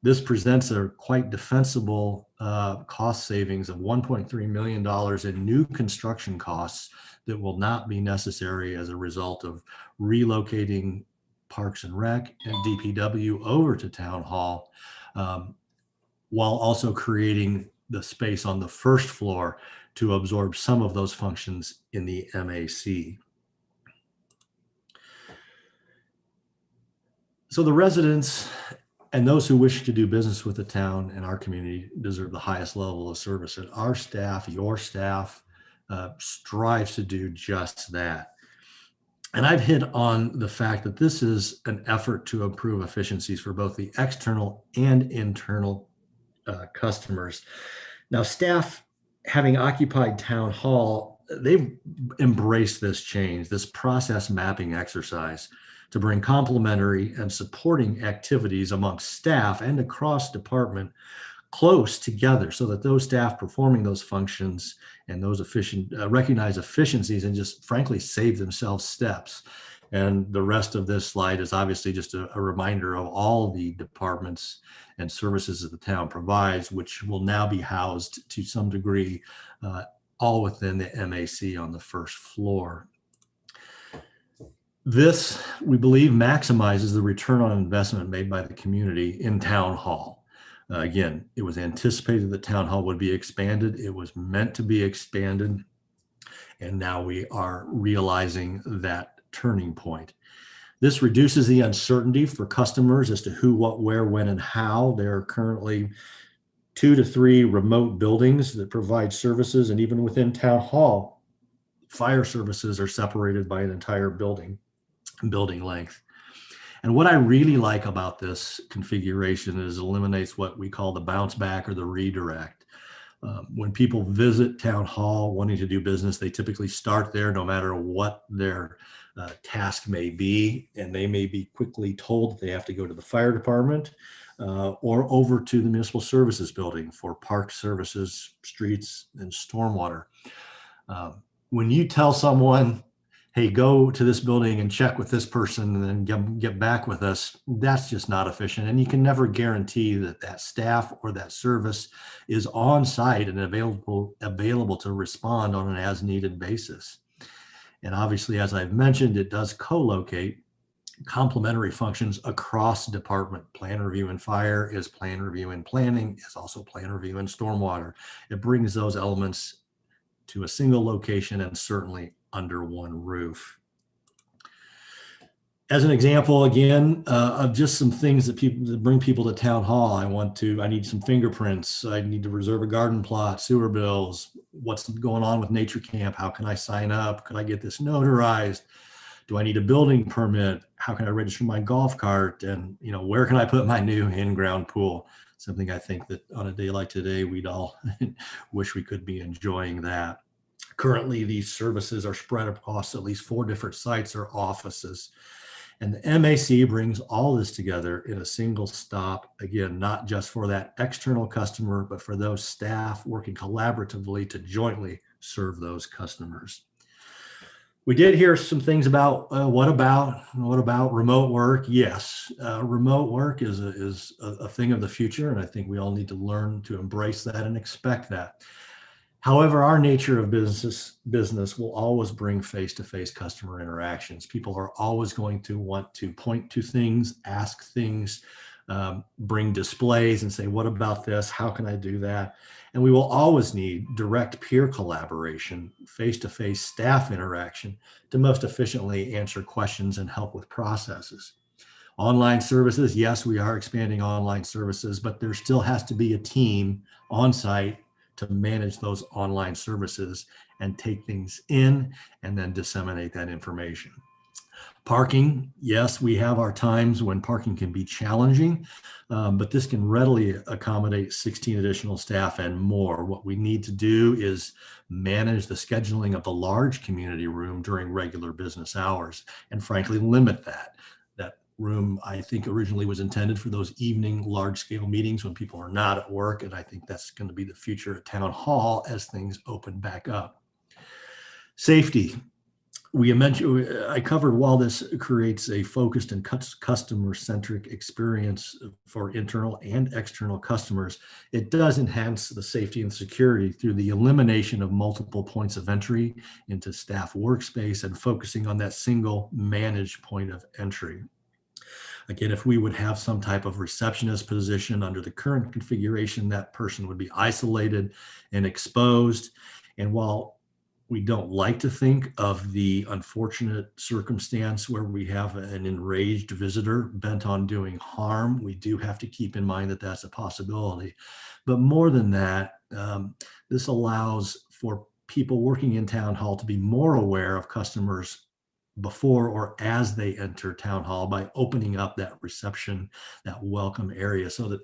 this presents a quite defensible cost savings of $1.3 million in new construction costs that will not be necessary as a result of relocating Parks and Rec and DPW over to Town Hall, while also creating the space on the first floor to absorb some of those functions in the MAC. So the residents and those who wish to do business with the town and our community deserve the highest level of service. And our staff, your staff, strives to do just that. And I've hit on the fact that this is an effort to improve efficiencies for both the external and internal customers. Now, staff, having occupied Town Hall, they've embraced this change, this process mapping exercise, to bring complementary and supporting activities amongst staff and across department close together so that those staff performing those functions and those recognize efficiencies and just frankly save themselves steps. And the rest of this slide is obviously just a reminder of all the departments and services that the town provides, which will now be housed to some degree all within the MAC on the first floor. This, we believe, maximizes the return on investment made by the community in Town Hall. Again, it was anticipated that Town Hall would be expanded. It was meant to be expanded. And now we are realizing that turning point. This reduces the uncertainty for customers as to who, what, where, when, and how. There are currently 2 to 3 remote buildings that provide services. And even within Town Hall, fire services are separated by an entire building length. And what I really like about this configuration is it eliminates what we call the bounce back or the redirect. When people visit Town Hall wanting to do business, they typically start there no matter what their task may be, and they may be quickly told that they have to go to the fire department or over to the municipal services building for park services, streets, and stormwater. When you tell someone, hey, go to this building and check with this person and then get back with us, that's just not efficient. And you can never guarantee that that staff or that service is on site and available to respond on an as needed basis. And obviously, as I've mentioned, it does co-locate complementary functions across department. Plan review and fire is plan review and planning, is also plan review and stormwater. It brings those elements to a single location and certainly under one roof. As an example, again, of just some things that bring people to town hall. I need some fingerprints. I need to reserve a garden plot, sewer bills. What's going on with Nature Camp? How can I sign up? Could I get this notarized? Do I need a building permit? How can I register my golf cart? And, where can I put my new in-ground pool? Something I think that on a day like today, we'd all wish we could be enjoying that. Currently, these services are spread across at least 4 different sites or offices. And the MAC brings all this together in a single stop, again, not just for that external customer, but for those staff working collaboratively to jointly serve those customers. We did hear some things about what about remote work? Yes, remote work is a thing of the future, and I think we all need to learn to embrace that and expect that. However, our nature of business will always bring face-to-face customer interactions. People are always going to want to point to things, ask things, bring displays and say, what about this? How can I do that? And we will always need direct peer collaboration, face-to-face staff interaction to most efficiently answer questions and help with processes. Online services, yes, we are expanding online services, but there still has to be a team on site to manage those online services and take things in and then disseminate that information. Parking, yes, we have our times when parking can be challenging, but this can readily accommodate 16 additional staff and more. What we need to do is manage the scheduling of the large community room during regular business hours and frankly limit that. That room, I think, originally was intended for those evening large-scale meetings when people are not at work, and I think that's going to be the future at Town Hall as things open back up. Safety. I covered while this creates a focused and customer-centric experience for internal and external customers, it does enhance the safety and security through the elimination of multiple points of entry into staff workspace and focusing on that single managed point of entry. Again, if we would have some type of receptionist position under the current configuration, that person would be isolated and exposed. And while we don't like to think of the unfortunate circumstance where we have an enraged visitor bent on doing harm, we do have to keep in mind that that's a possibility. But more than that, this allows for people working in Town Hall to be more aware of customers before or as they enter Town Hall by opening up that reception, that welcome area so that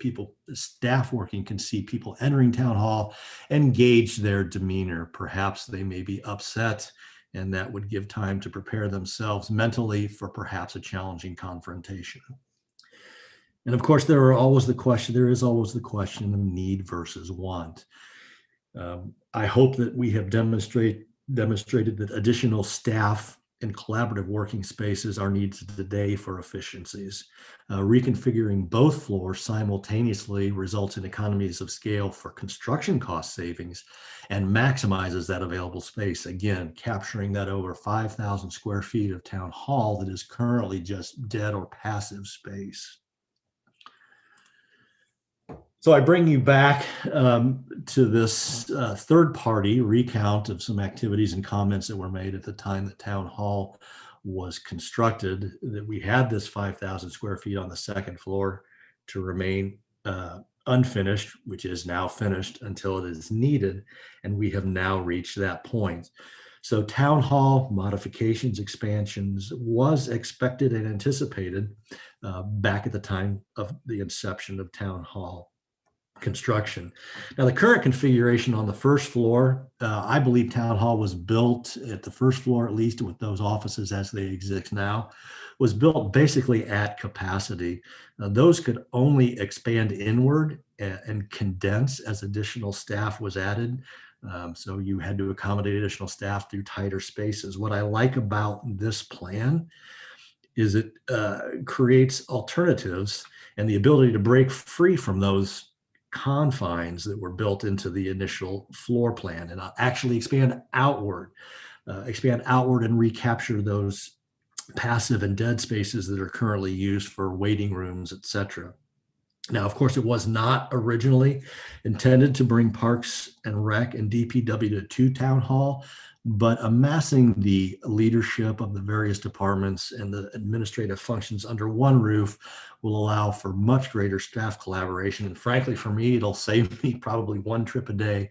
staff working can see people entering Town Hall and gauge their demeanor. Perhaps they may be upset, and that would give time to prepare themselves mentally for perhaps a challenging confrontation. And of course, there is always the question of need versus want. I hope that we have demonstrated that additional staff and collaborative working spaces are needed today for efficiencies. Reconfiguring both floors simultaneously results in economies of scale for construction cost savings and maximizes that available space. Again, capturing that over 5,000 square feet of Town Hall that is currently just dead or passive space. So I bring you back to this third-party recount of some activities and comments that were made at the time that Town Hall was constructed, that we had this 5,000 square feet on the second floor to remain unfinished, which is now finished until it is needed, and we have now reached that point. So Town Hall modifications, expansions was expected and anticipated back at the time of the inception of Town Hall construction. Now, the current configuration on the first floor, I believe Town Hall was built at the first floor, at least with those offices as they exist now, was built basically at capacity. Those could only expand inward and condense as additional staff was added. So you had to accommodate additional staff through tighter spaces. What I like about this plan is it creates alternatives and the ability to break free from those confines that were built into the initial floor plan and actually expand outward and recapture those passive and dead spaces that are currently used for waiting rooms, etc. Now, of course, it was not originally intended to bring Parks and Rec and DPW to Town Hall, but amassing the leadership of the various departments and the administrative functions under one roof will allow for much greater staff collaboration. And frankly, for me, it'll save me probably one trip a day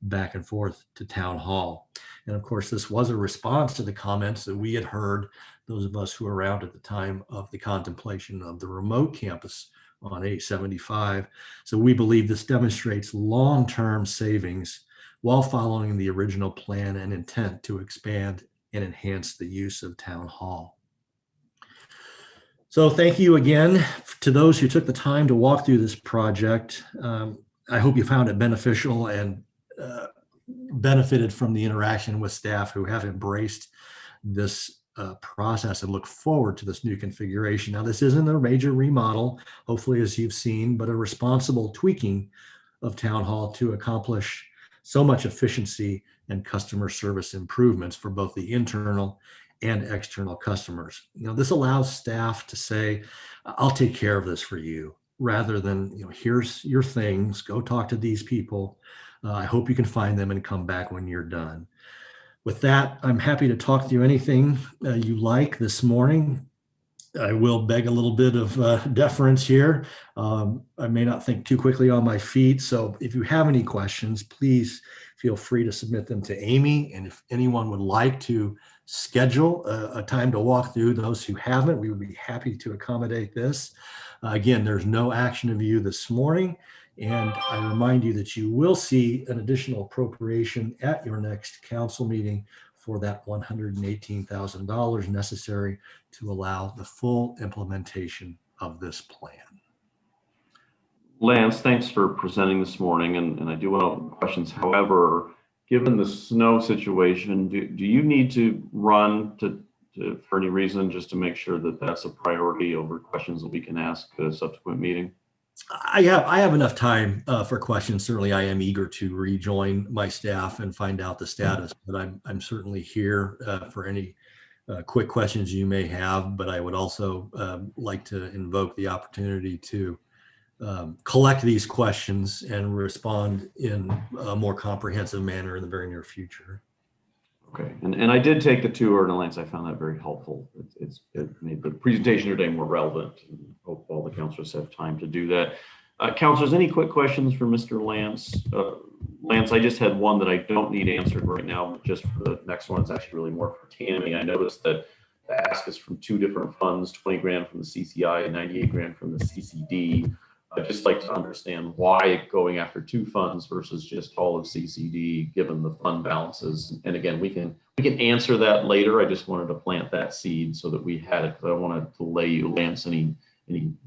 back and forth to Town Hall. And of course, this was a response to the comments that we had heard, those of us who were around at the time of the contemplation of the remote campus on 875. So we believe this demonstrates long-term savings while following the original plan and intent to expand and enhance the use of Town Hall. So thank you again to those who took the time to walk through this project. I hope you found it beneficial and benefited from the interaction with staff who have embraced this process and look forward to this new configuration. Now, this isn't a major remodel, hopefully, as you've seen, but a responsible tweaking of Town Hall to accomplish so much efficiency and customer service improvements for both the internal and external customers. You know, this allows staff to say, I'll take care of this for you, rather than, you know, here's your things, go talk to these people. I hope you can find them and come back when you're done. With that, I'm happy to talk to you anything you like this morning. I will beg a little bit of deference here. I may not think too quickly on my feet. So if you have any questions, please feel free to submit them to Amy. And if anyone would like to schedule a time to walk through, those who haven't, we would be happy to accommodate this. Again, there's no action of you this morning. And I remind you that you will see an additional appropriation at your next council meeting for that $118,000 necessary to allow the full implementation of this plan. Lance, thanks for presenting this morning, and I do want to open questions. However, given the snow situation, do you need to run for any reason, just to make sure that that's a priority over questions that we can ask at a subsequent meeting? I have enough time for questions. Certainly, I am eager to rejoin my staff and find out the status, but I'm certainly here for any quick questions you may have. But I would also like to invoke the opportunity to collect these questions and respond in a more comprehensive manner in the very near future. Okay, and I did take the tour, and Lance, I found that very helpful. It made the presentation today more relevant, and hope all the councilors have time to do that. Councilors, any quick questions for Mr. Lance? Lance, I just had one that I don't need answered right now, but just for the next one, it's actually really more for Tammy. I noticed that the ask is from two different funds, 20 grand from the CCI and 98 grand from the CCD. I'd just like to understand why going after two funds versus just all of CCD, given the fund balances. And again, we can answer that later. I just wanted to plant that seed so that we had it. I don't want to delay you, Lance, any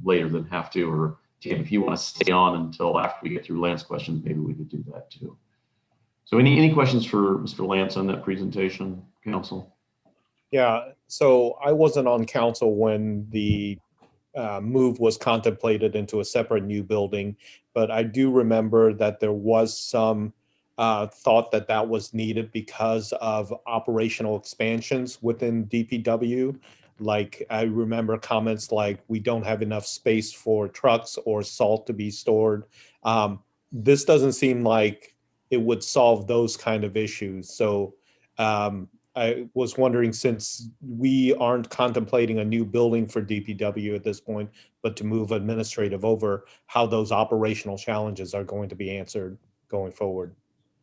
later than have to. Or Tim, if you want to stay on until after we get through Lance questions, maybe we could do that too. So any questions for Mr. Lance on that presentation, council? Yeah, so I wasn't on council when the move was contemplated into a separate new building, but I do remember that there was some thought that that was needed because of operational expansions within DPW. Like I remember comments like, we don't have enough space for trucks or salt to be stored. This doesn't seem like it would solve those kind of issues. So I was wondering, since we aren't contemplating a new building for DPW at this point, but to move administrative over, how those operational challenges are going to be answered going forward.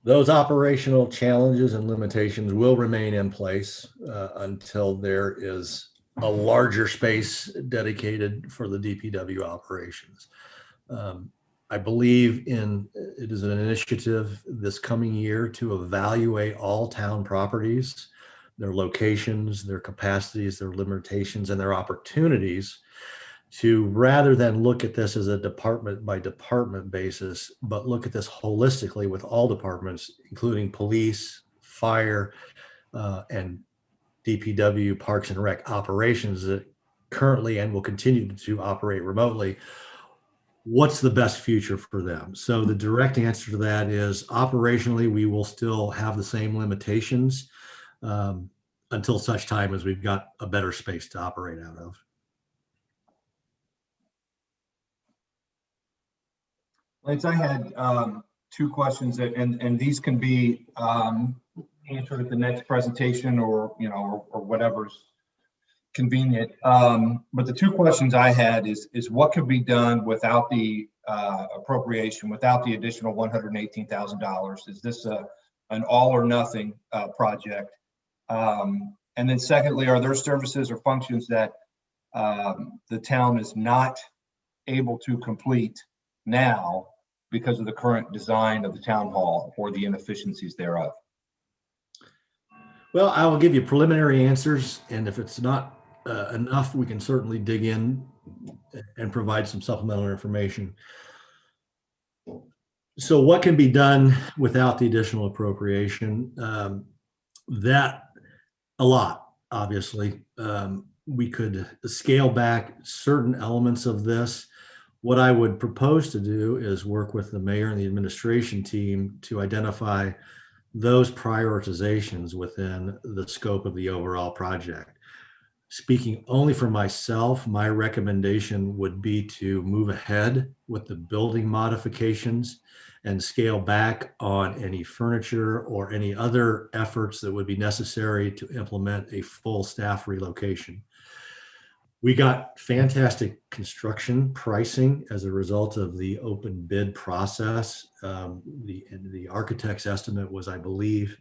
Those operational challenges and limitations will remain in place until there is a larger space dedicated for the DPW operations. I believe it is an initiative this coming year to evaluate all town properties, their locations, their capacities, their limitations, and their opportunities, to rather than look at this as a department by department basis, but look at this holistically with all departments, including police, fire, and DPW, Parks and Rec operations that currently and will continue to operate remotely. What's the best future for them? So the direct answer to that is, operationally, we will still have the same limitations. until such time as we've got a better space to operate out of. Lance, I had two questions, and these can be answered at the next presentation, or or whatever's convenient. But the two questions I had is what could be done without the appropriation, without the additional $118,000? Is this an all or nothing project? And then secondly, are there services or functions that the town is not able to complete now because of the current design of the town hall or the inefficiencies thereof? Well, I will give you preliminary answers, and if it's not enough, we can certainly dig in and provide some supplemental information. So what can be done without the additional appropriation? That a lot, obviously. We could scale back certain elements of this. What I would propose to do is work with the mayor and the administration team to identify those prioritizations within the scope of the overall project. Speaking only for myself, my recommendation would be to move ahead with the building modifications and scale back on any furniture or any other efforts that would be necessary to implement a full staff relocation. We got fantastic construction pricing as a result of the open bid process. The architect's estimate was, I believe,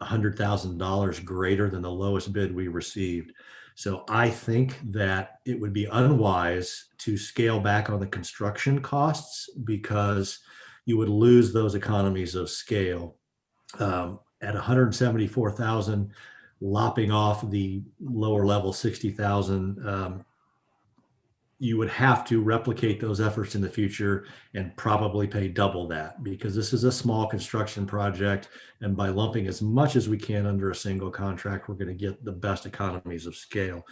$100,000 greater than the lowest bid we received. So I think that it would be unwise to scale back on the construction costs, because you would lose those economies of scale. At $174,000, lopping off the lower level 60,000, you would have to replicate those efforts in the future and probably pay double that, because this is a small construction project, and by lumping as much as we can under a single contract, we're going to get the best economies of scale.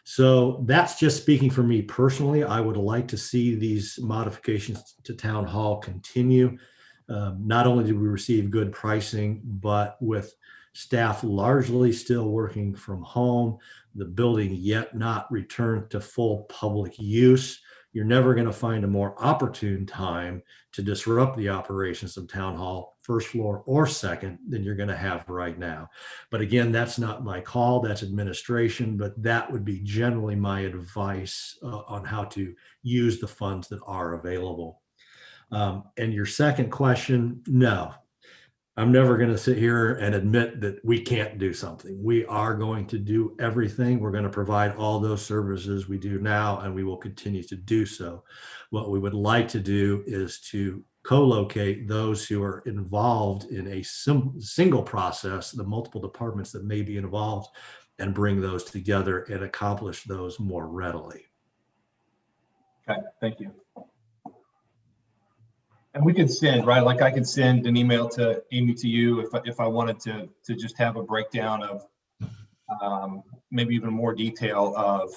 So that's just speaking for me personally. I would like to see these modifications to town hall continue. Not only did we receive good pricing, but with staff largely still working from home, the building yet not returned to full public use, you're never going to find a more opportune time to disrupt the operations of town hall, first floor or second, than you're going to have right now. But again, that's not my call, that's administration, but that would be generally my advice on how to use the funds that are available. And your second question, no, I'm never going to sit here and admit that we can't do something. We are going to do everything. We're going to provide all those services we do now, and we will continue to do so. What we would like to do is to co-locate those who are involved in a single process, the multiple departments that may be involved, and bring those together and accomplish those more readily. Okay, thank you. And we could send, right? Like I could send an email to Amy, to you, if I wanted to just have a breakdown of maybe even more detail of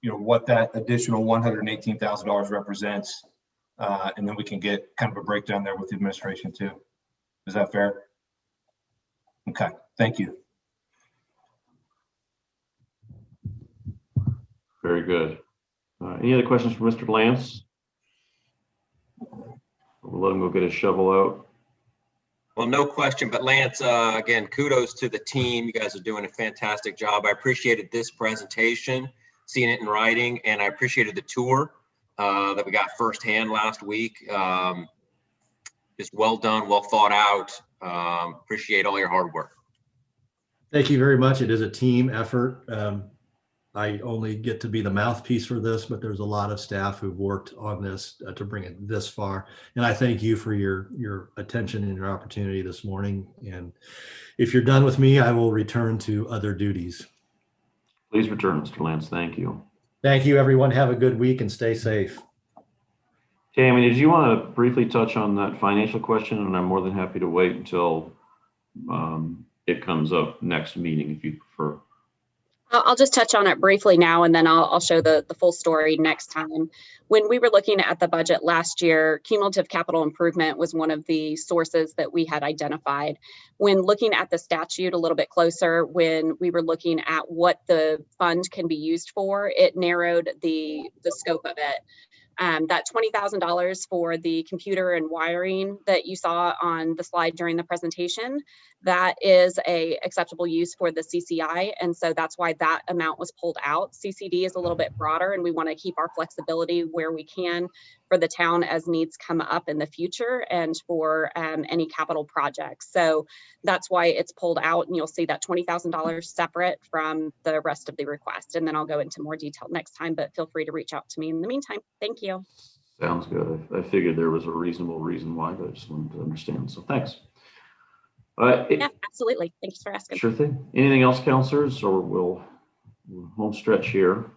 what that additional $118,000 represents, and then we can get kind of a breakdown there with the administration too. Is that fair? Okay, thank you. Very good. Any other questions for Mr. Lance? We'll let him go get his shovel out. Well, no question, but Lance, again, kudos to the team. You guys are doing a fantastic job. I appreciated this presentation, seeing it in writing, and I appreciated the tour that we got firsthand last week. Just well done, well thought out. Appreciate all your hard work. Thank you very much. It is a team effort. I only get to be the mouthpiece for this, but there's a lot of staff who've worked on this to bring it this far. And I thank you for your attention and your opportunity this morning. And if you're done with me, I will return to other duties. Please return, Mr. Lance. Thank you. Thank you, everyone. Have a good week and stay safe. Tammy, did you want to briefly touch on that financial question? And I'm more than happy to wait until it comes up next meeting if you prefer. I'll just touch on it briefly now, and then I'll show the full story next time. When we were looking at the budget last year, cumulative capital improvement was one of the sources that we had identified. When looking at the statute a little bit closer, when we were looking at what the fund can be used for, it narrowed the scope of it. That $20,000 for the computer and wiring that you saw on the slide during the presentation, that is a acceptable use for the CCI. And so that's why that amount was pulled out. CCD is a little bit broader, and we want to keep our flexibility where we can for the town as needs come up in the future and for any capital projects. So that's why it's pulled out, and you'll see that $20,000 separate from the rest of the request. And then I'll go into more detail next time, but feel free to reach out to me in the meantime. Thank you. Sounds good. I figured there was a reasonable reason why, but I just wanted to understand. So thanks. Yeah, absolutely. Thanks for asking. Sure thing. Anything else, counselors, or we'll home stretch here?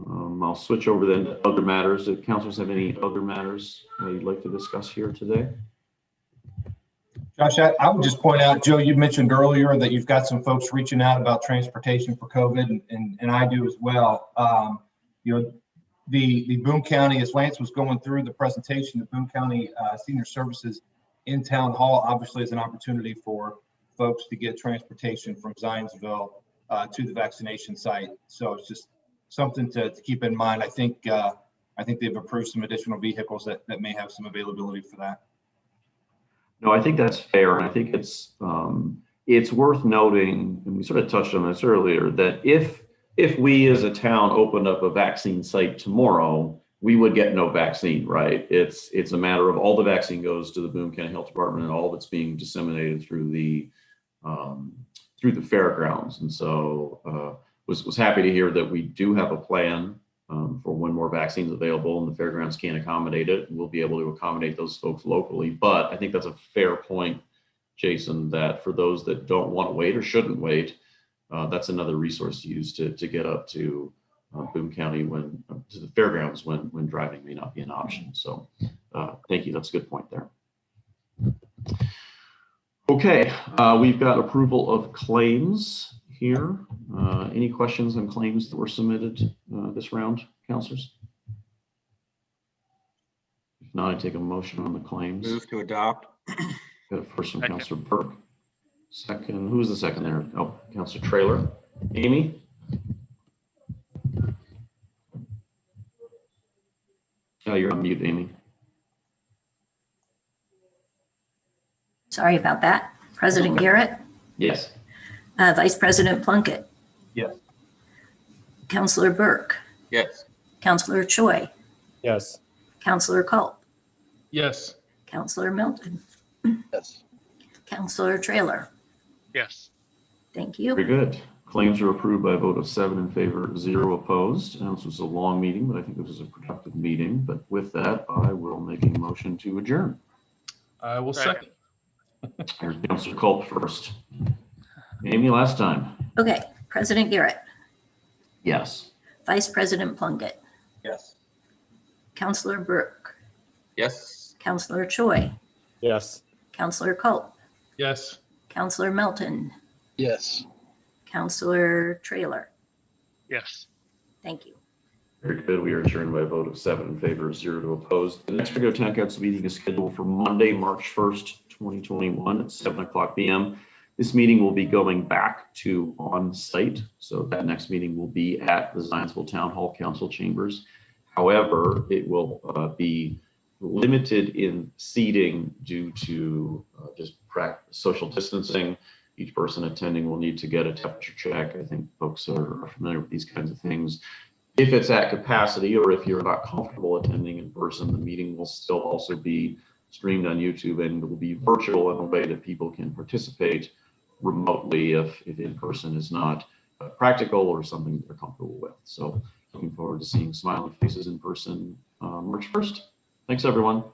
I'll switch over then to other matters. Do counselors have any other matters you'd like to discuss here today? Josh, I would just point out, Joe, you mentioned earlier that you've got some folks reaching out about transportation for COVID, and I do as well. You know, the Boone County, as Lance was going through the presentation, the Boone County Senior Services in Town Hall obviously is an opportunity for folks to get transportation from Zionsville to the vaccination site. So it's just something to keep in mind. I think they've approved some additional vehicles that may have some availability for that. No, I think that's fair. And I think it's worth noting, and we sort of touched on this earlier, that if we as a town opened up a vaccine site tomorrow, we would get no vaccine, right? It's a matter of all the vaccine goes to the Boone County Health Department, and all of it's being disseminated through the fairgrounds. And so was happy to hear that we do have a plan for when more vaccines available, and the fairgrounds can accommodate it. We'll be able to accommodate those folks locally. But I think that's a fair point, Jason, that for those that don't want to wait or shouldn't wait, that's another resource to use to get up to Boone County to the fairgrounds when driving may not be an option. So thank you. That's a good point there. Okay, we've got approval of claims here. Any questions on claims that were submitted this round, counselors? If not, I take a motion on the claims. Move to adopt. Got a first from Councilor Burke. Second, who's the second there? Oh, Councilor Trailer. Amy? Oh, you're on mute, Amy. Sorry about that. President Garrett, Yes. Vice President Plunkett, Yes. Councilor Burke, Yes. Councilor Choi, Yes. Councilor Culp, Yes. Councilor Milton, Yes. Councilor Trailer. Yes. Thank you. Very good. Claims are approved by a vote of 7 in favor, 0 opposed. And this was a long meeting, but I think this was a productive meeting. But with that, I will make a motion to adjourn. I will second. Here's Councilor Culp first. Amy, last time. Okay, President Garrett, Yes. Vice President Plunkett, Yes. Councilor Burke, Yes. Councilor Choi, Yes. Councilor Culp, Yes. Councilor Melton, Yes. Councilor Trailer. Yes. Thank you. Very good. We are adjourned by a vote of 7 in favor, 0 opposed. The next regular town council meeting is scheduled for Monday, March 1st, 2021 at 7:00 p.m. This meeting will be going back to on-site. So that next meeting will be at the Zionsville Town Hall Council Chambers. However, it will be limited in seating due to just social distancing. Each person attending will need to get a temperature check. I think folks are familiar with these kinds of things. If it's at capacity, or if you're not comfortable attending in person, the meeting will still also be streamed on YouTube, and it will be virtual in a way that people can participate remotely if in person is not practical or something they're comfortable with. So looking forward to seeing smiling faces in person March 1st. Thanks, everyone.